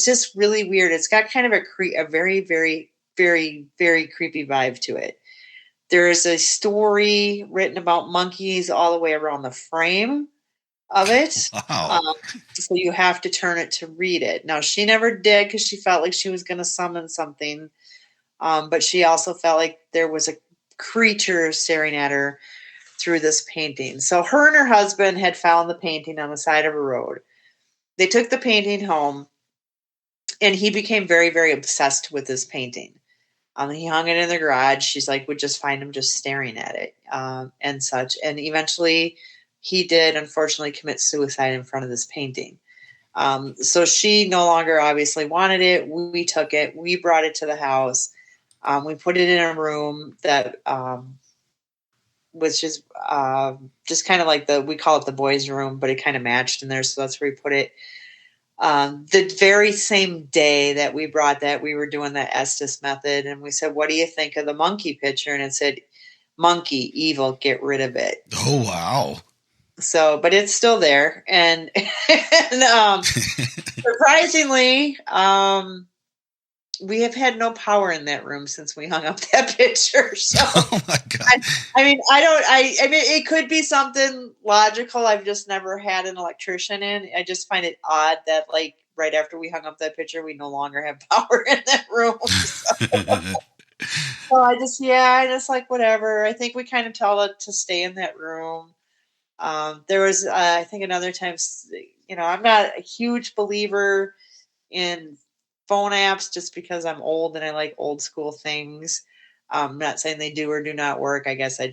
just really weird. It's got kind of a very, very, very, very creepy vibe to it. There is a story written about monkeys all the way around the frame of it. Wow. So you have to turn it to read it. Now, she never did because she felt like she was going to summon something. But she also felt like there was a creature staring at her through this painting. So her and her husband had found the painting on the side of a road. They took the painting home, and he became very, very obsessed with this painting. He hung it in the garage. She's like, would just find him just staring at it and such. And eventually he did, unfortunately, commit suicide in front of this painting. So she no longer obviously wanted it. We took it. We brought it to the house. We put it in a room that was just kind of like we call it the boys' room, but it kind of matched in there. So that's where we put it. The very same day that we brought that, we were doing the Estes method, and we said, what do you think of the monkey picture? And it said, monkey, evil, get rid of it. Oh, wow. So, but it's still there. And, surprisingly, we have had no power in that room since we hung up that picture. So, oh my God. I mean, it could be something logical. I've just never had an electrician in. I just find it odd that, like, right after we hung up that picture, we no longer have power in that room. So I just like, whatever. I think we kind of tell it to stay in that room. There was, I think, another time, I'm not a huge believer in phone apps just because I'm old and I like old school things. I'm not saying they do or do not work. I guess I'm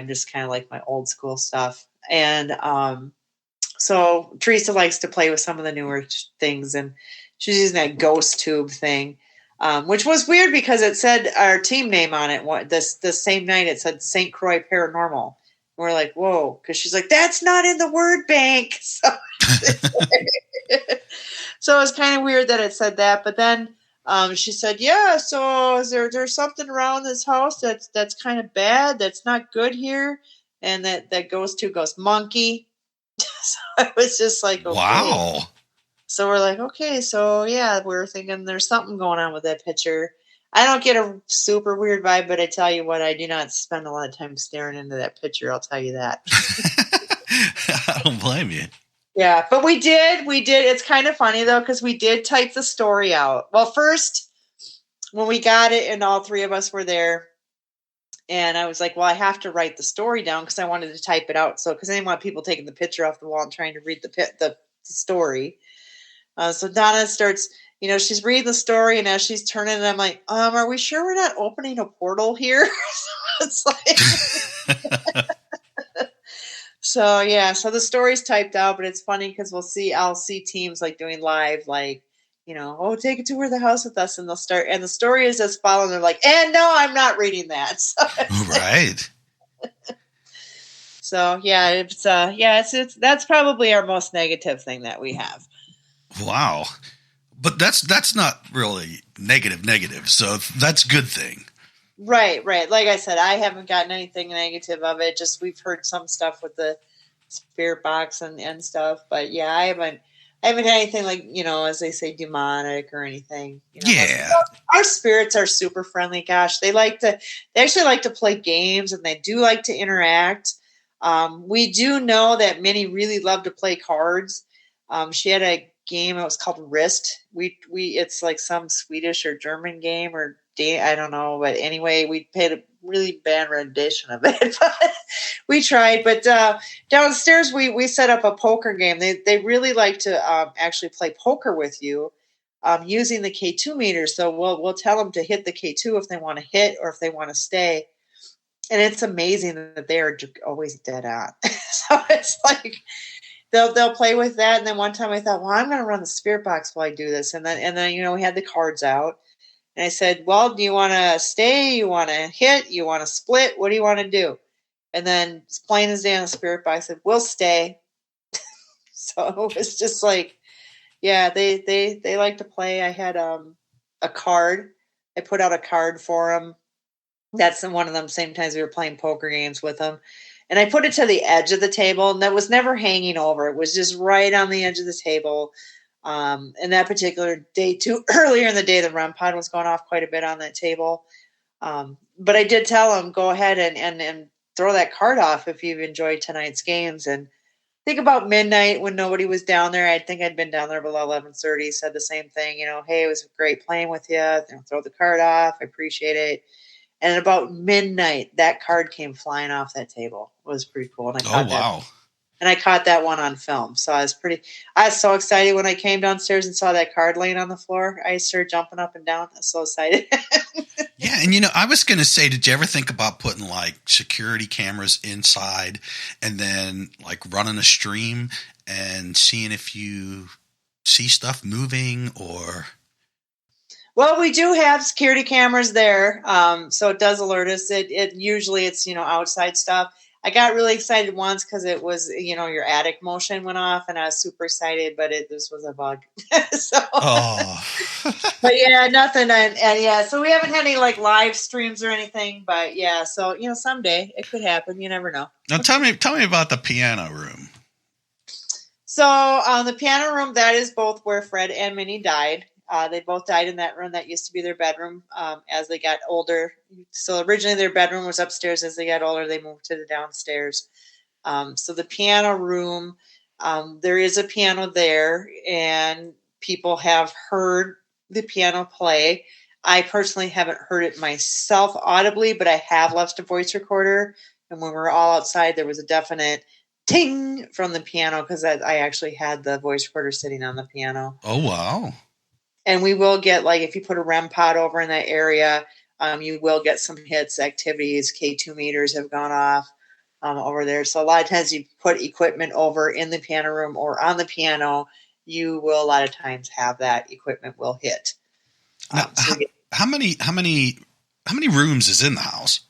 just kind of like my old school stuff. And so Teresa likes to play with some of the newer things, and she's using that ghost tube thing, which was weird because it said our team name on it. This same night it said St. Croix Paranormal. And we're like, whoa, because she's like, that's not in the word bank. So it was kind of weird that it said that. But then she said, yeah, so there's something around this house that's kind of bad, that's not good here. And that goes monkey. So I was just like, okay. Wow. So we're like, okay, so yeah, we're thinking there's something going on with that picture. I don't get a super weird vibe, but I tell you what, I do not spend a lot of time staring into that picture. I'll tell you that. I don't blame you. Yeah, but we did. It's kind of funny, though, because we did type the story out. Well, first, when we got it and all three of us were there, and I was like, well, I have to write the story down because I wanted to type it out. So, because I didn't want people taking the picture off the wall and trying to read the story. So Donna starts, she's reading the story, and as she's turning it, I'm like, are we sure we're not opening a portal here? So it's like... So yeah, so the story's typed out, but it's funny because I'll see teams like doing live, like, take it to where the house with us, and they'll start, and the story is as following. They're like, and no, I'm not reading that. So right. So yeah, it's that's probably our most negative thing that we have. Wow, but that's not really negative. So that's a good thing. Right. Like I said, I haven't gotten anything negative of it. Just we've heard some stuff with the spirit box and stuff, but yeah, I haven't had anything like, as they say, demonic or anything. Yeah. Our spirits are super friendly. Gosh, they actually like to play games, and they do like to interact. We do know that many really love to play cards. She had a game. It was called Wrist. It's like some Swedish or German game, or I don't know, but anyway, we paid a really bad rendition of it. But we tried. But downstairs, we set up a poker game. They really like to actually play poker with you using the K2 meter. So we'll tell them to hit the K2 if they want to hit or if they want to stay. And it's amazing that they are always dead on. So it's like they'll play with that. And then one time I thought, well, I'm going to run the spirit box while I do this. And then we had the cards out, and I said, well, do you want to stay? You want to hit? You want to split? What do you want to do? And then as plain as day on the spirit box said, we'll stay. So it was just like, yeah, they like to play. I had a card. I put out a card for them. That's one of them. Same times we were playing poker games with them. And I put it to the edge of the table, and that was never hanging over. It was just right on the edge of the table. And that particular day, too, earlier in the day, the REM pod was going off quite a bit on that table. But I did tell them, go ahead and throw that card off if you've enjoyed tonight's games. And I think about midnight when nobody was down there. I think I'd been down there below 11:30. Said the same thing. Hey, it was great playing with you. Throw the card off. I appreciate it. And at about midnight, that card came flying off that table. It was pretty cool. And I caught that one on film. So I was so excited when I came downstairs and saw that card laying on the floor. I started jumping up and down. I was so excited. Yeah. And, I was going to say, did you ever think about putting like security cameras inside and then like running a stream and seeing if you see stuff moving or... Well, we do have security cameras there, so it does alert us. It usually it's outside stuff. I got really excited once because it was your attic motion went off, and I was super excited. But this was a bug. So, but yeah, nothing, and yeah, so we haven't had any like live streams or anything. But yeah, so someday it could happen. You never know. Now tell me about the piano room. So the piano room, that is both where Fred and Minnie died. They both died in that room. That used to be their bedroom as they got older. So originally their bedroom was upstairs. As they got older, they moved to the downstairs. So the piano room, there is a piano there, and people have heard the piano play. I personally haven't heard it myself audibly, but I have left a voice recorder. And when we were all outside, there was a definite ting from the piano because I actually had the voice recorder sitting on the piano. Oh, wow. And we will get, like, if you put a REM pod over in that area, you will get some hits, activities. K2 meters have gone off over there. So a lot of times you put equipment over in the piano room or on the piano, you will a lot of times have that equipment will hit. Now, how many rooms is in the house?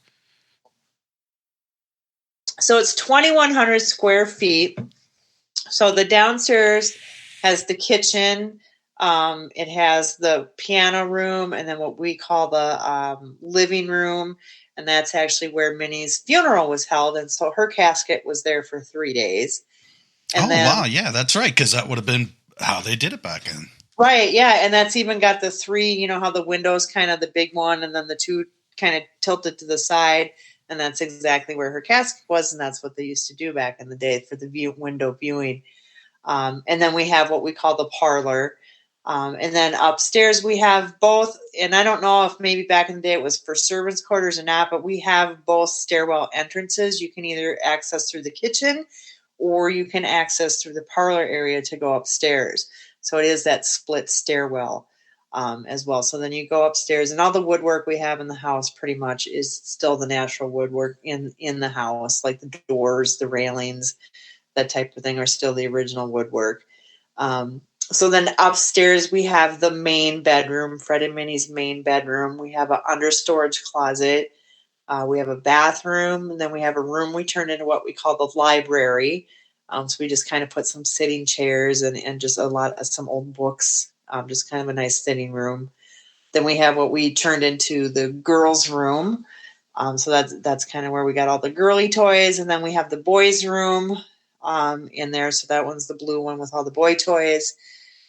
So it's 2,100 square feet. So the downstairs has the kitchen. It has the piano room, and then what we call the living room, and that's actually where Minnie's funeral was held. And so her casket was there for 3 days. And wow. Yeah, that's right. Because that would have been how they did it back then. Right. Yeah. And that's even got the three, how the windows kind of the big one and then the two kind of tilted to the side. And that's exactly where her casket was. And that's what they used to do back in the day for the window viewing. And then we have what we call the parlor. And then upstairs we have both, and I don't know if maybe back in the day it was for servants' quarters or not, but we have both stairwell entrances. You can either access through the kitchen or you can access through the parlor area to go upstairs. So it is that split stairwell as well. So then you go upstairs, and all the woodwork we have in the house pretty much is still the natural woodwork in the house, like the doors, the railings, that type of thing are still the original woodwork. So then upstairs we have the main bedroom, Fred and Minnie's main bedroom. We have an under storage closet. We have a bathroom, and then we have a room we turned into what we call the library. So we just kind of put some sitting chairs and just some old books, just kind of a nice sitting room. Then we have what we turned into the girls' room. So that's kind of where we got all the girly toys. And then we have the boys' room in there. So that one's the blue one with all the boy toys.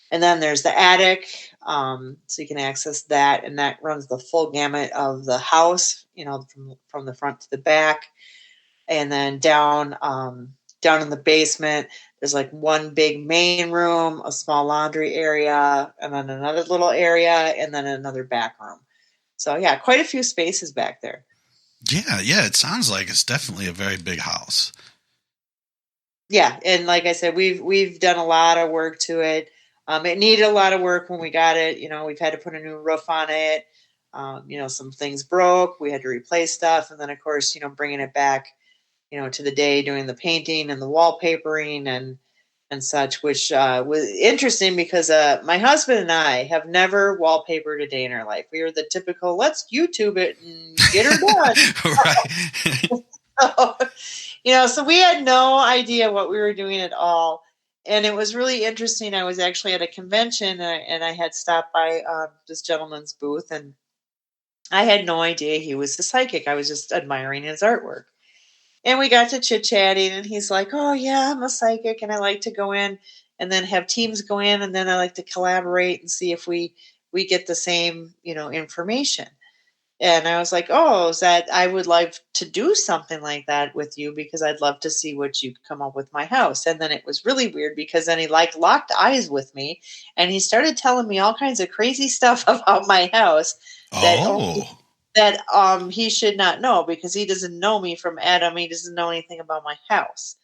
And then there's the attic. So you can access that. And that runs the full gamut of the house, from the front to the back. And then down in the basement, there's like one big main room, a small laundry area, and then another little area, and then another back room. So yeah, quite a few spaces back there. Yeah, it sounds like it's definitely a very big house. Yeah, and like I said, we've done a lot of work to it. It needed a lot of work when we got it. We've had to put a new roof on it. Some things broke. We had to replace stuff. And then, of course, bringing it back, to the day, doing the painting and the wallpapering and such, which was interesting because my husband and I have never wallpapered a day in our life. We were the typical, let's YouTube it and get her done. Right. So we had no idea what we were doing at all. And it was really interesting. I was actually at a convention and I had stopped by this gentleman's booth, and I had no idea he was a psychic. I was just admiring his artwork. And we got to chit-chatting, and he's like, oh, yeah, I'm a psychic, and I like to go in and then have teams go in, and then I like to collaborate and see if we get the same, information. And I was like, oh, is that I would like to do something like that with you because I'd love to see what you come up with my house. And then it was really weird because then he locked eyes with me, and he started telling me all kinds of crazy stuff about my house that he should not know because he doesn't know me from Adam. He doesn't know anything about my house.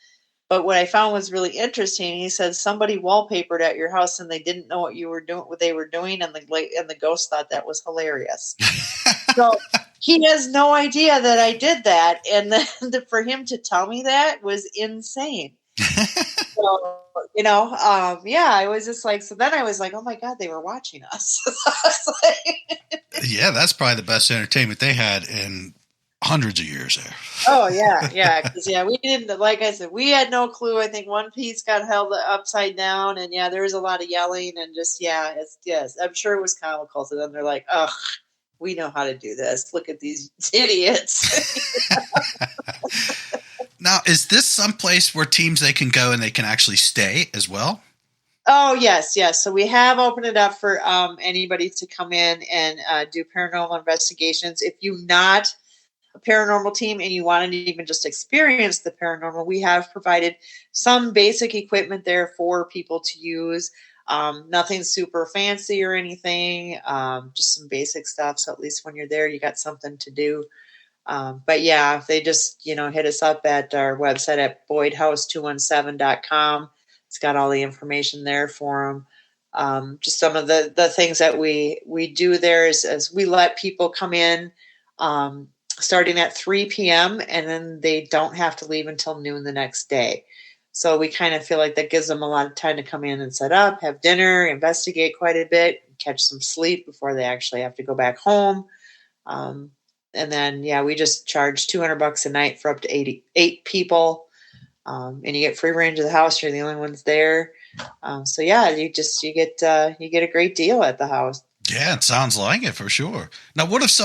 But what I found was really interesting. He said somebody wallpapered at your house and they didn't know what they were doing, and the ghost thought that was hilarious. So he has no idea that I did that, and then for him to tell me that was insane. So, I was just like, so then I was like, oh my God, they were watching us. Yeah, that's probably the best entertainment they had in hundreds of years there. Oh yeah. Because we didn't, like I said, we had no clue. I think one piece got held upside down, and there was a lot of yelling and just I'm sure it was comical. So then they're like, ugh, we know how to do this. Look at these idiots. Now, is this someplace where teams they can go and they can actually stay as well? Oh, yes. So we have opened it up for anybody to come in and do paranormal investigations. If you're not a paranormal team and you want to even just experience the paranormal, we have provided some basic equipment there for people to use. Nothing super fancy or anything, just some basic stuff. So at least when you're there, you got something to do. But if they just, hit us up at our website at boydhouse217.com. It's got all the information there for them. Just some of the things that we do there is we let people come in starting at 3 p.m. and then they don't have to leave until noon the next day. So we kind of feel like that gives them a lot of time to come in and set up, have dinner, investigate quite a bit, catch some sleep before they actually have to go back home. And then, we just charge $200 a night for up to 8 people. And you get free range of the house. You're the only ones there. You get a great deal at the house. Yeah, it sounds like it for sure. Now, what if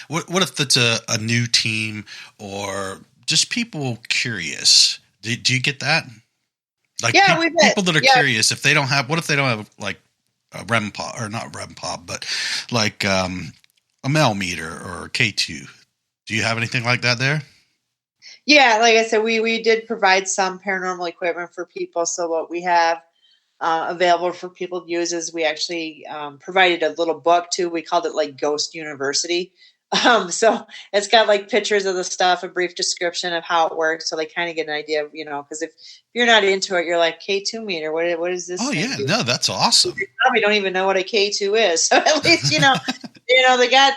what if it's a new team or just people curious? Do you get that? Like people that are curious, if they don't have, what if they don't have like a REM pod, or not REM pod, but like a Mel meter or K2? Do you have anything like that there? Yeah, like I said, we did provide some paranormal equipment for people. So what we have available for people to use is we actually provided a little book too. We called it like Ghost University. So it's got like pictures of the stuff, a brief description of how it works. So they kind of get an idea of, because if you're not into it, you're like K2 meter. What is this? Oh yeah, no, that's awesome. You probably don't even know what a K2 is. So at least, they got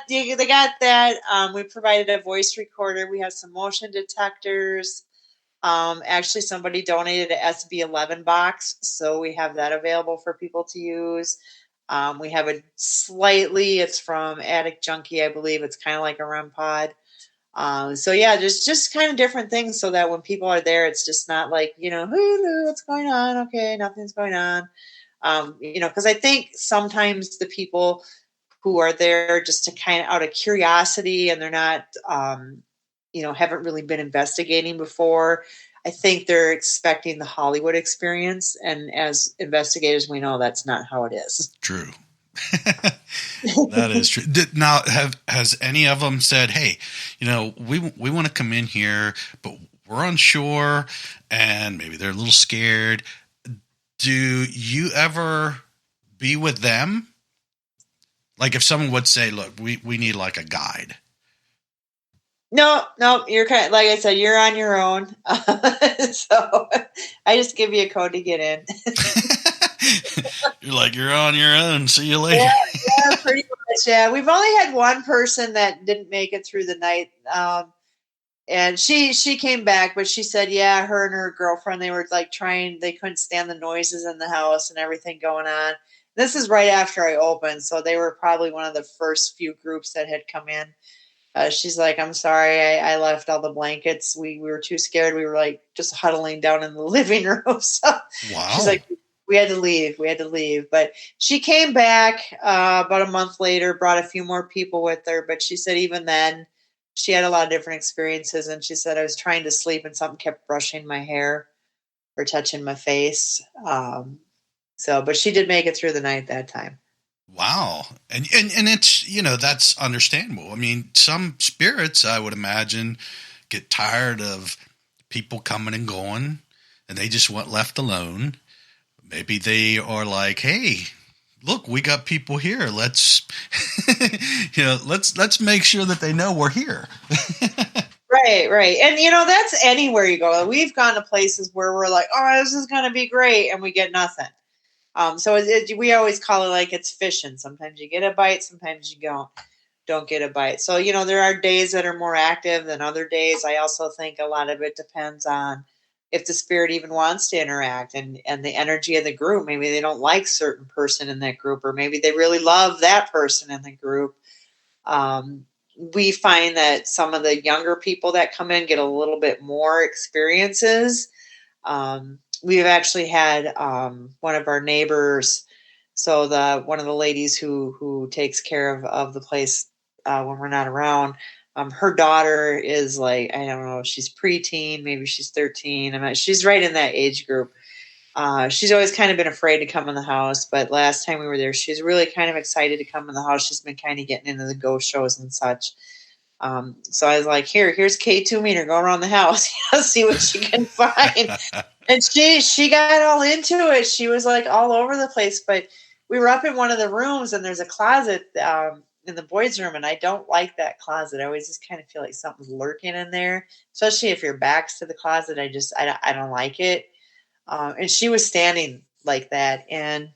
that. We provided a voice recorder. We have some motion detectors. Actually, somebody donated a SB11 box, so we have that available for people to use. We have it's from Attic Junkie, I believe. It's kind of like a REM pod. There's just kind of different things so that when people are there, it's just not like, what's going on? Okay, nothing's going on. Because I think sometimes the people who are there just to kind of out of curiosity and they're not, haven't really been investigating before. I think they're expecting the Hollywood experience. And as investigators, we know that's not how it is. True. That is true. Now, has any of them said, hey, we want to come in here, but we're unsure and maybe they're a little scared. Do you ever be with them? Like if someone would say, look, we need like a guide. No, you're kind of, like I said, you're on your own. So I just give you a code to get in. You're like, you're on your own. See you later. Yeah, pretty much. Yeah, we've only had one person that didn't make it through the night, and she came back, but she said, yeah, her and her girlfriend, they were like trying, they couldn't stand the noises in the house and everything going on. This is right after I opened, so they were probably one of the first few groups that had come in. She's like, I'm sorry, I left all the blankets. We were too scared. We were like just huddling down in the living room. So Wow. she's like, we had to leave. We had to leave. But she came back about a month later, brought a few more people with her. But she said even then, she had a lot of different experiences. And she said, I was trying to sleep and something kept brushing my hair or touching my face. But she did make it through the night that time. Wow. And it's, that's understandable. I mean, some spirits, I would imagine, get tired of people coming and going and they just want left alone. Maybe they are like, hey, look, we got people here. Let's, let's make sure that they know we're here. Right. And, that's anywhere you go. We've gone to places where we're like, oh, this is going to be great. And we get nothing. So we always call it like it's fishing. Sometimes you get a bite, sometimes you don't get a bite. So, there are days that are more active than other days. I also think a lot of it depends on if the spirit even wants to interact and the energy of the group. Maybe they don't like certain person in that group, or maybe they really love that person in the group. We find that some of the younger people that come in get a little bit more experiences. We've actually had one of our neighbors, so one of the ladies who takes care of the place when we're not around. Her daughter is like, I don't know, she's preteen, maybe she's 13. She's right in that age group. She's always kind of been afraid to come in the house, but last time we were there, she's really kind of excited to come in the house. She's been kind of getting into the ghost shows and such. So I was like, here's K2 meter, go around the house, see what she can find. And she got all into it. She was like all over the place, but we were up in one of the rooms and there's a closet in the boys' room, and I don't like that closet. I always just kind of feel like something's lurking in there, especially if your back's to the closet. I don't like it. And she was standing like that, and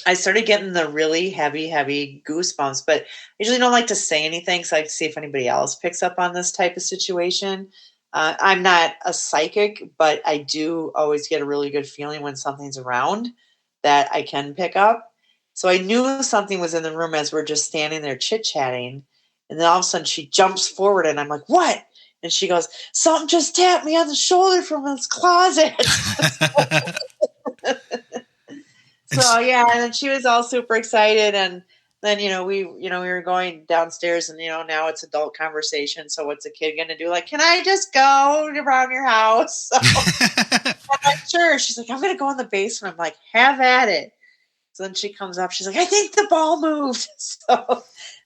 I started getting the really heavy goosebumps, but I usually don't like to say anything, so I like to see if anybody else picks up on this type of situation. I'm not a psychic, but I do always get a really good feeling when something's around that I can pick up. So I knew something was in the room as we're just standing there chit-chatting, and then all of a sudden she jumps forward, and I'm like, what? And she goes, something just tapped me on the shoulder from this closet. So yeah, and then she was all super excited, and then we were going downstairs, and now it's adult conversation. So what's a kid gonna do? Like, can I just go around your house? So I'm like, sure. She's like, I'm gonna go in the basement. I'm like, have at it. So then she comes up. She's like, I think the ball moved.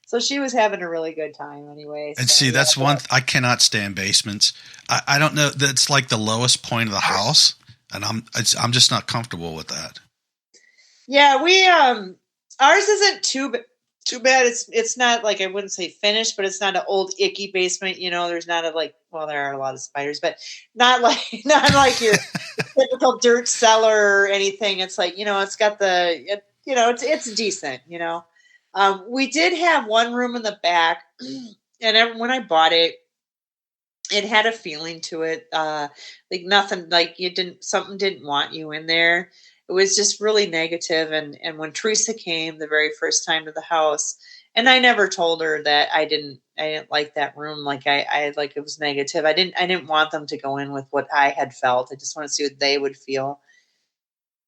So she was having a really good time anyway. And see, that's one. I cannot stand basements. I don't know. That's like the lowest point of the house, and I'm just not comfortable with that. Yeah, we ours isn't too bad. It's not like, I wouldn't say finished, but it's not an old icky basement. There's not there are a lot of spiders, but not like your typical dirt cellar or anything. It's like it's got it's decent. We did have one room in the back, and when I bought it, it had a feeling to it, like nothing, like something didn't want you in there. It was just really negative. And when Teresa came the very first time to the house, and I never told her that I didn't like that room. Like I like, it was negative. I didn't want them to go in with what I had felt. I just wanted to see what they would feel.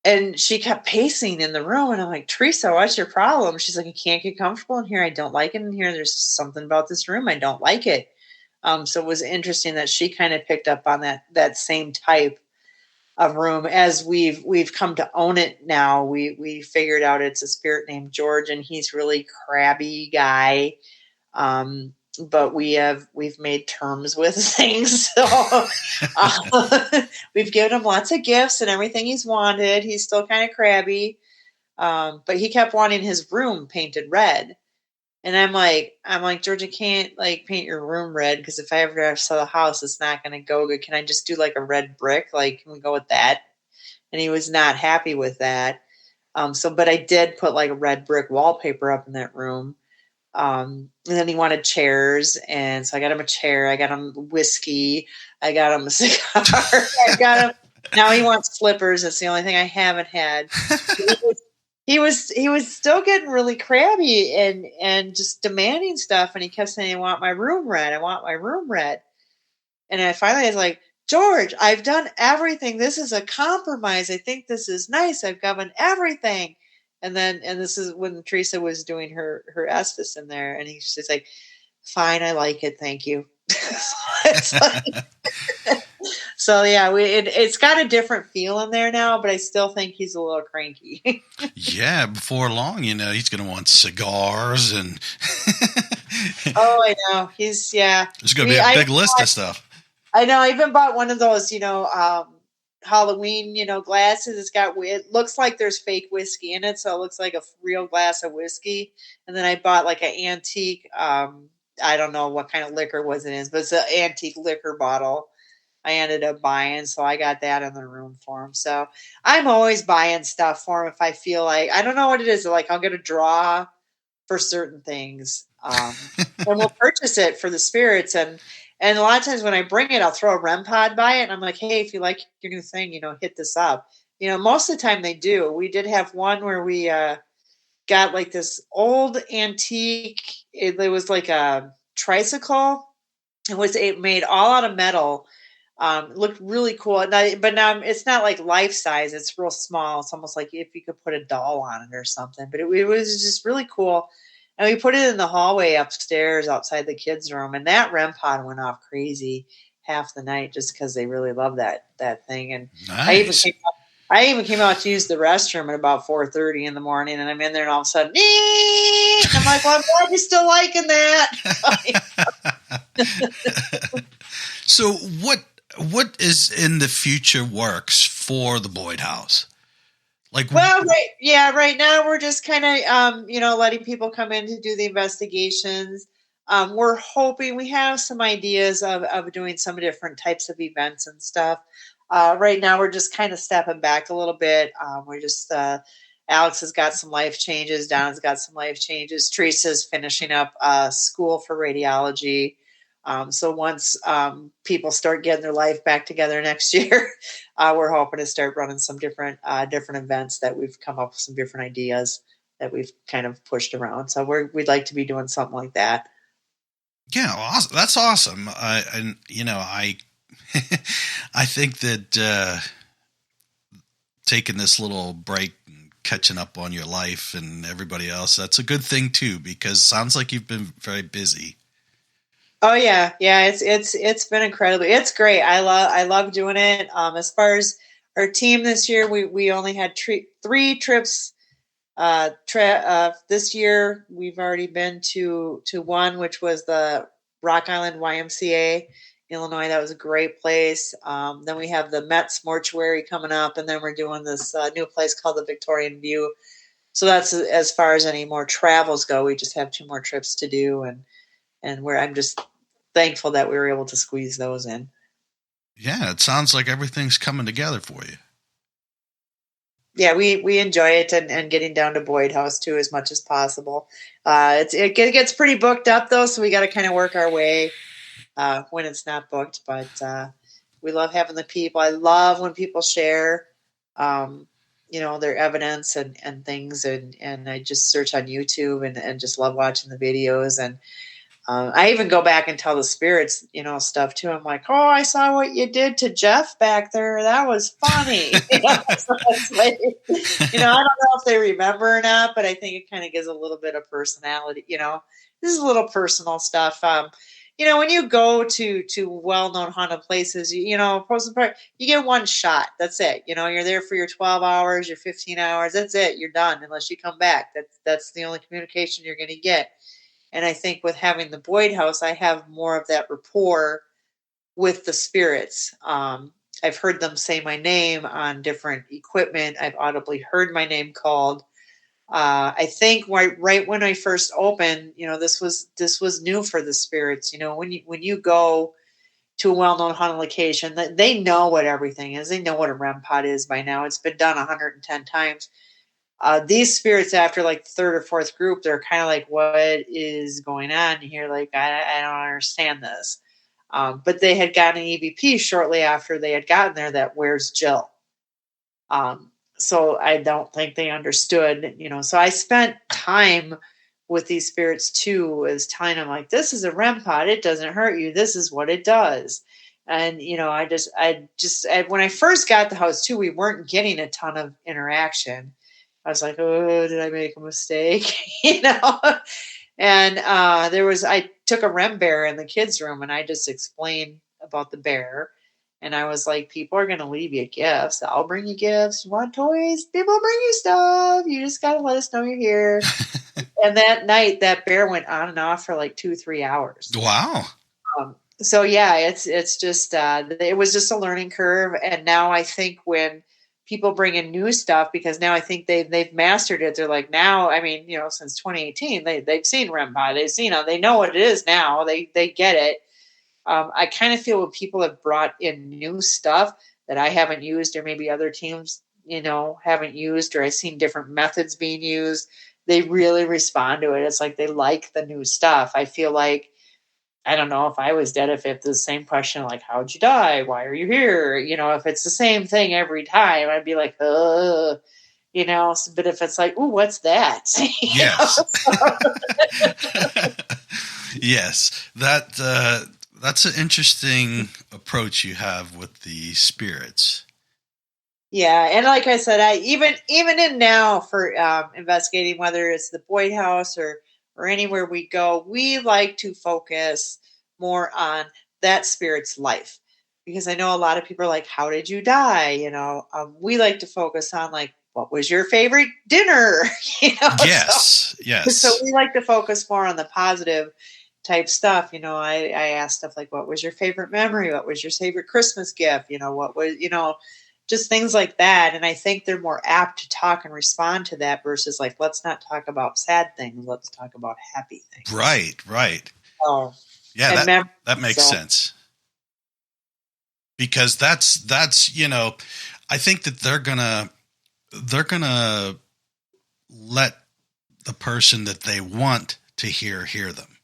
And she kept pacing in the room, and I'm like, Teresa, what's your problem? She's like, I can't get comfortable in here. I don't like it in here. There's something about this room. I don't like it. So it was interesting that she kind of picked up on that same type of room. As we've come to own it now, we figured out it's a spirit named George, and he's really crabby guy. But we've made terms with things. So we've given him lots of gifts and everything he's wanted. He's still kind of crabby. But he kept wanting his room painted red. And I'm like, George, I can't like paint your room red, because if I ever sell a house, it's not going to go good. Can I just do like a red brick? Like, can we go with that? And he was not happy with that. But I did put like a red brick wallpaper up in that room. And then he wanted chairs, and so I got him a chair. I got him whiskey. I got him a cigar. I got him. Now he wants slippers. That's the only thing I haven't had. He was still getting really crabby and just demanding stuff. And he kept saying, "I want my room red. I want my room red." And I finally was like, "George, I've done everything. This is a compromise. I think this is nice. I've given everything." And this is when Teresa was doing her estes in there, and he's just like, "Fine, I like it, thank you." It's like, so yeah, it's got a different feel in there now, but I still think he's a little cranky. Yeah, before long, he's going to want cigars and. Oh, I know. There's going to be a big list of stuff. I know. I even bought one of those, Halloween, glasses. It looks like there's fake whiskey in it, so it looks like a real glass of whiskey. And then I bought like an antique. I don't know what kind of liquor was it in, but it's an antique liquor bottle. I ended up buying, so I got that in the room for him. So I'm always buying stuff for him if I feel like, I don't know what it is. Like I'll get a draw for certain things, and we'll purchase it for the spirits. And a lot of times when I bring it, I'll throw a REM pod by it, and I'm like, "Hey, if you like your new thing, hit this up." Most of the time they do. We did have one where we got like this old antique. It was like a tricycle. It made all out of metal. Looked really cool. But now it's not like life size. It's real small. It's almost like if you could put a doll on it or something. But it was just really cool. And we put it in the hallway upstairs outside the kids' room. And that REM pod went off crazy half the night just because they really love that thing. And nice. I even came out to use the restroom at about 4:30 in the morning, and I'm in there, and all of a sudden, I'm like, "Well, I'm glad you're still liking that." So what is in the future works for the Boyd House? Right now we're just kind of, letting people come in to do the investigations. We're hoping we have some ideas of doing some different types of events and stuff. Right now we're just kind of stepping back a little bit. Alex has got some life changes. Don's got some life changes. Teresa's finishing up school for radiology. So once people start getting their life back together next year, we're hoping to start running some different events that we've come up with some different ideas that we've kind of pushed around. So we'd like to be doing something like that. Yeah, awesome. That's awesome. I I think that taking this little break and catching up on your life and everybody else, that's a good thing too, because it sounds like you've been very busy. Oh yeah. It's been incredible. It's great. I love doing it. As far as our team this year, we only had 3 trips. This year we've already been to one, which was the Rock Island YMCA, Illinois. That was a great place. Then we have the Mets mortuary coming up, and then we're doing this new place called the Victorian View. So that's as far as any more travels go. We just have 2 more trips to do, and I'm just thankful that we were able to squeeze those in. Yeah, it sounds like everything's coming together for you. Yeah, we enjoy it, and getting down to Boyd House too as much as possible. It gets pretty booked up though, so we got to kind of work our way when it's not booked. But we love having the people. I love when people share, their evidence and things, and I just search on YouTube and just love watching the videos. And I even go back and tell the spirits, stuff too. I'm like, "Oh, I saw what you did to Jeff back there. That was funny." So it's like, I don't know if they remember or not, but I think it kind of gives a little bit of personality. This is a little personal stuff. When you go to well-known haunted places, for the most part, you get one shot. That's it. You're there for your 12 hours, your 15 hours. That's it. You're done unless you come back. That's the only communication you're going to get. And I think with having the Boyd House, I have more of that rapport with the spirits. I've heard them say my name on different equipment. I've audibly heard my name called. I think right when I first opened, this was new for the spirits. When you go to a well-known haunted location, that they know what everything is. They know what a REM pod is by now. It's been done 110 times. These spirits, after like the third or fourth group, they're kind of like, what is going on here? Like, I don't understand this. But they had gotten an EVP shortly after they had gotten there that, where's Jill? So I don't think they understood, so I spent time with these spirits too, is telling them like, this is a REM pod. It doesn't hurt you. This is what it does. And, when I first got the house too, we weren't getting a ton of interaction. I was like, oh, did I make a mistake? And I took a REM bear in the kids' room, and I just explained about the bear. And I was like, people are going to leave you gifts. I'll bring you gifts. You want toys? People bring you stuff. You just got to let us know you're here. And that night, that bear went on and off for like 2-3 hours. Wow. So yeah, it's just, it was just a learning curve. And now I think when people bring in new stuff, because now I think they've mastered it. They're like, now, I mean, since 2018, they've seen REM pod. They've seen, they know what it is now. They get it. I kind of feel when people have brought in new stuff that I haven't used, or maybe other teams, haven't used, or I've seen different methods being used, they really respond to it. It's like they like the new stuff. I feel like, I don't know if I was dead, if it's the same question, like, how'd you die? Why are you here? If it's the same thing every time, I'd be like, but if it's like, ooh, what's that? Yes. Yes. That's an interesting approach you have with the spirits. Yeah, and like I said, I even in now for investigating, whether it's the Boyd House or anywhere we go, we like to focus more on that spirit's life, because I know a lot of people are like, "How did you die?" We like to focus on like, what was your favorite dinner? Yes, yes. So we like to focus more on the positive type stuff. I asked stuff like, what was your favorite memory? What was your favorite Christmas gift? What was, just things like that. And I think they're more apt to talk and respond to that versus like, let's not talk about sad things. Let's talk about happy things. Right. Oh, yeah, that makes sense. Because that's, I think that they're gonna let the person that they want to hear them.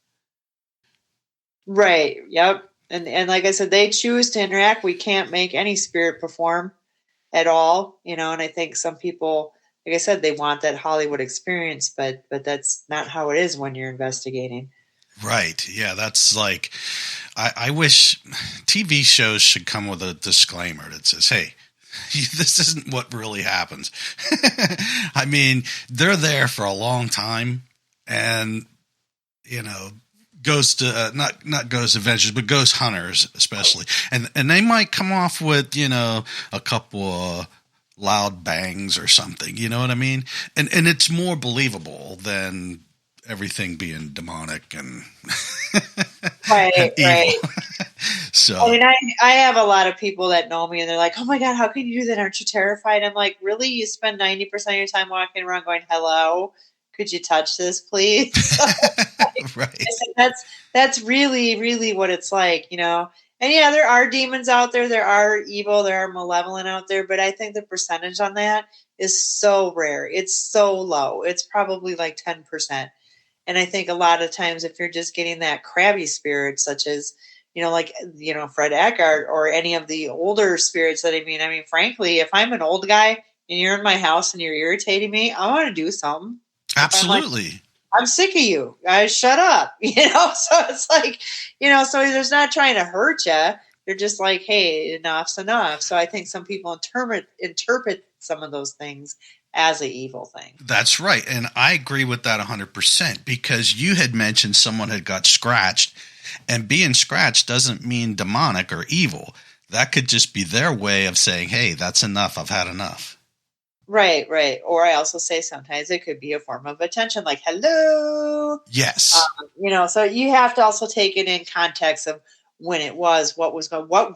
Right. Yep. And like I said, they choose to interact. We can't make any spirit perform at all, and I think some people, like I said, they want that Hollywood experience, but that's not how it is when you're investigating. Right. Yeah. That's like, I wish TV shows should come with a disclaimer that says, hey, this isn't what really happens. I mean, they're there for a long time, and, ghost, not ghost adventures, but ghost hunters, especially. And they might come off with, a couple of loud bangs or something, you know what I mean? And it's more believable than everything being demonic and, right, and evil. Right. So, I mean, I have a lot of people that know me, and they're like, oh my God, how can you do that? Aren't you terrified? I'm like, really? You spend 90% of your time walking around going, hello, could you touch this, please? right. That's really, really what it's like, And yeah, there are demons out there. There are evil. There are malevolent out there. But I think the percentage on that is so rare. It's so low. It's probably like 10%. And I think a lot of times, if you're just getting that crabby spirit, such as, Fred Eckart or any of the older spirits that I mean, frankly, if I'm an old guy and you're in my house and you're irritating me, I want to do something. Absolutely. I'm sick of you guys. Shut up. So it's like, so there's not trying to hurt you. They're just like, hey, enough's enough. So I think some people interpret some of those things as an evil thing. That's right. And I agree with that 100%, because you had mentioned someone had got scratched, and being scratched doesn't mean demonic or evil. That could just be their way of saying, hey, that's enough. I've had enough. Right. Or I also say sometimes it could be a form of attention, like, hello. Yes. So you have to also take it in context of when it was, what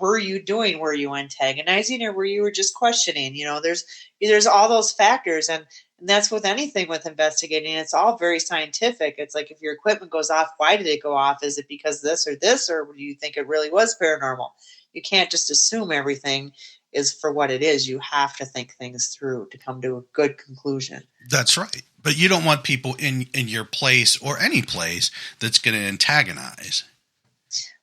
were you doing? Were you antagonizing, or were you just questioning? There's all those factors, and that's with anything with investigating. It's all very scientific. It's like, if your equipment goes off, why did it go off? Is it because this, or do you think it really was paranormal? You can't just assume everything. is for what it is. You have to think things through to come to a good conclusion. That's right. But you don't want people in your place or any place that's going to antagonize.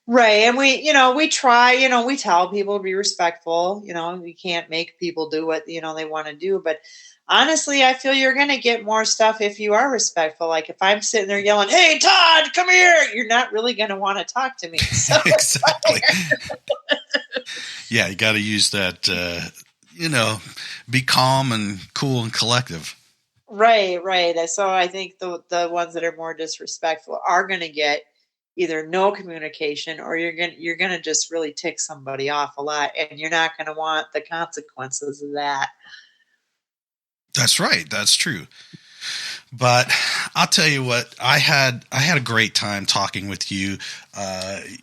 Right. And we try, we tell people to be respectful. We can't make people do what, they want to do. But honestly, I feel you're going to get more stuff if you are respectful. Like if I'm sitting there yelling, "Hey, Todd, come here," you're not really going to want to talk to me. So exactly. Yeah, you got to use that, be calm and cool and collective. Right. So I think the ones that are more disrespectful are going to get either no communication, or you're going to just really tick somebody off a lot, and you're not going to want the consequences of that. That's right. That's true. But I'll tell you what, I had a great time talking with you.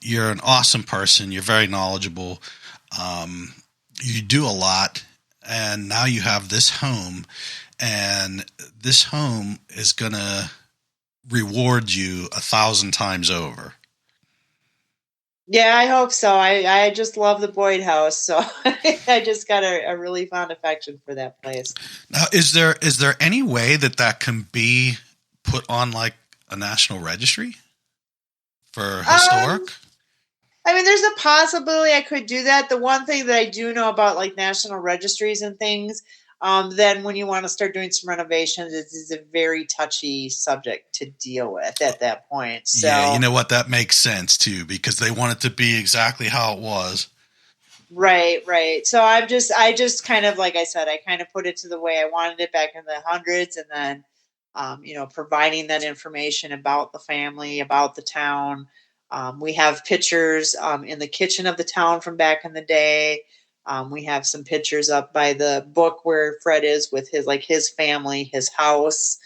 You're an awesome person. You're very knowledgeable. You do a lot, and now you have this home, and this home is going to reward you 1,000 times over. Yeah, I hope so. I just love the Boyd house, so I just got a really fond affection for that place. Now, is there any way that can be put on like a national registry for historic? There's a possibility I could do that. The one thing that I do know about like national registries and things, then when you want to start doing some renovations, it's a very touchy subject to deal with at that point. So, yeah, you know what? That makes sense too, because they want it to be exactly how it was. Right. So I just kind of, like I said, I kind of put it to the way I wanted it back in the hundreds, and then, providing that information about the family, about the town. We have pictures in the kitchen of the town from back in the day. We have some pictures up by the book where Fred is with his family, his house.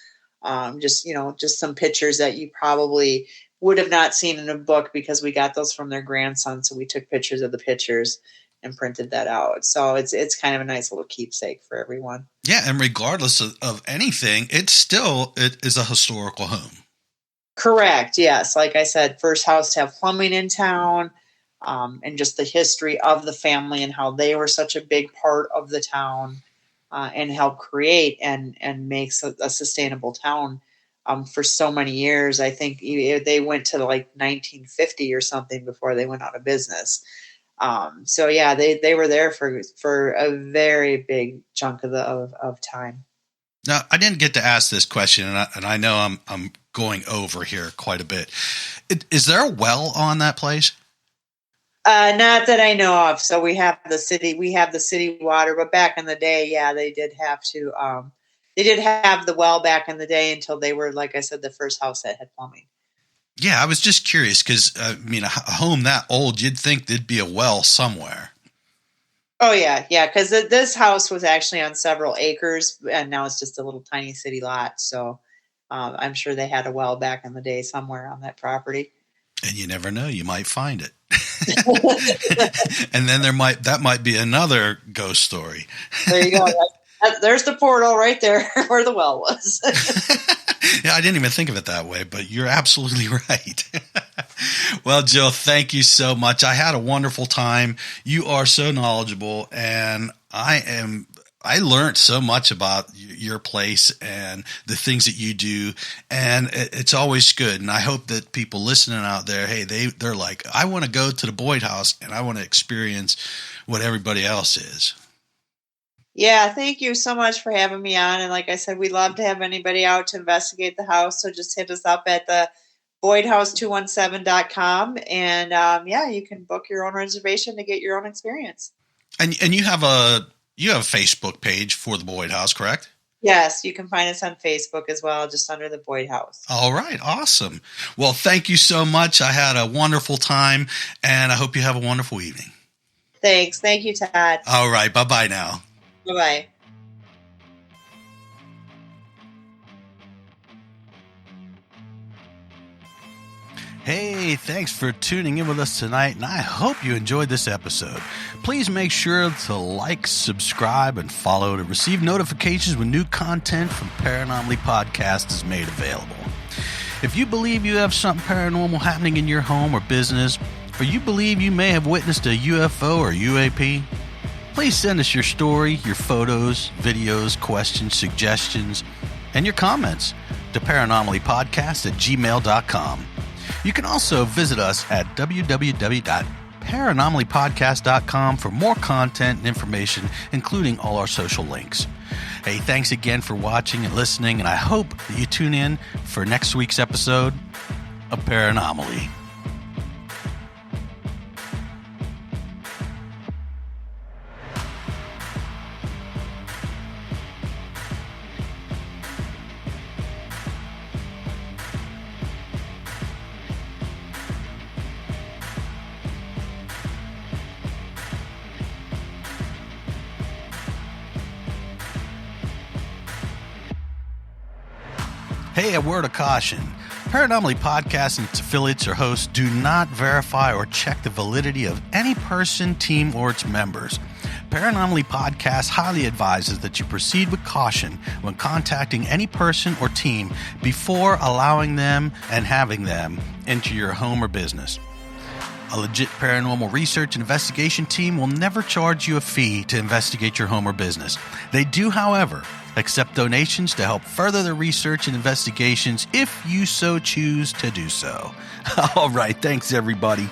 Just some pictures that you probably would have not seen in a book, because we got those from their grandson. So we took pictures of the pictures and printed that out. So it's kind of a nice little keepsake for everyone. Yeah. And regardless of anything, it is a historical home. Correct. Yes. Like I said, first house to have plumbing in town. And just the history of the family and how they were such a big part of the town, and help create and make a sustainable town for so many years. I think they went to like 1950 or something before they went out of business. So yeah, they were there for a very big chunk of time. Now, I didn't get to ask this question, and I know I'm going over here quite a bit. Is there a well on that place? Not that I know of. So we have the city water, but back in the day, yeah, they did have to. They did have the well back in the day until they were, like I said, the first house that had plumbing. Yeah, I was just curious because a home that old, you'd think there'd be a well somewhere. Oh yeah, because this house was actually on several acres, and now it's just a little tiny city lot. So I'm sure they had a well back in the day somewhere on that property. And you never know, you might find it. And then that might be another ghost story. There you go. There's the portal right there where the well was. Yeah, I didn't even think of it that way, but you're absolutely right. Well, Jill, thank you so much. I had a wonderful time. You are so knowledgeable, and I learned so much about your place and the things that you do, and it's always good. And I hope that people listening out there, hey, they're like, I want to go to the Boyd house and I want to experience what everybody else is. Yeah, thank you so much for having me on. And like I said, we'd love to have anybody out to investigate the house. So just hit us up at the BoydHouse217.com, and you can book your own reservation to get your own experience. And you have a Facebook page for the Boyd house, correct? Yes, you can find us on Facebook as well, just under the Boyd house. All right, awesome. Well, thank you so much. I had a wonderful time, and I hope you have a wonderful evening. Thanks. Thank you, Todd. All right, bye-bye now. Bye-bye. Hey, thanks for tuning in with us tonight, and I hope you enjoyed this episode. Please make sure to like, subscribe, and follow to receive notifications when new content from Paranomaly Podcast is made available. If you believe you have something paranormal happening in your home or business, or you believe you may have witnessed a UFO or UAP, Please send us your story, your photos, videos, questions, suggestions, and your comments to paranormalypodcast@gmail.com. You can also visit us at www.paranormalypodcast.com for more content and information, including all our social links. Hey, thanks again for watching and listening, and I hope that you tune in for next week's episode of Paranomaly. Hey, a word of caution. Paranomaly Podcast and its affiliates or hosts do not verify or check the validity of any person, team, or its members. Paranomaly Podcast highly advises that you proceed with caution when contacting any person or team before allowing them and having them into your home or business. A legit paranormal research and investigation team will never charge you a fee to investigate your home or business. They do, however, accept donations to help further the research and investigations if you so choose to do so. All right, thanks everybody.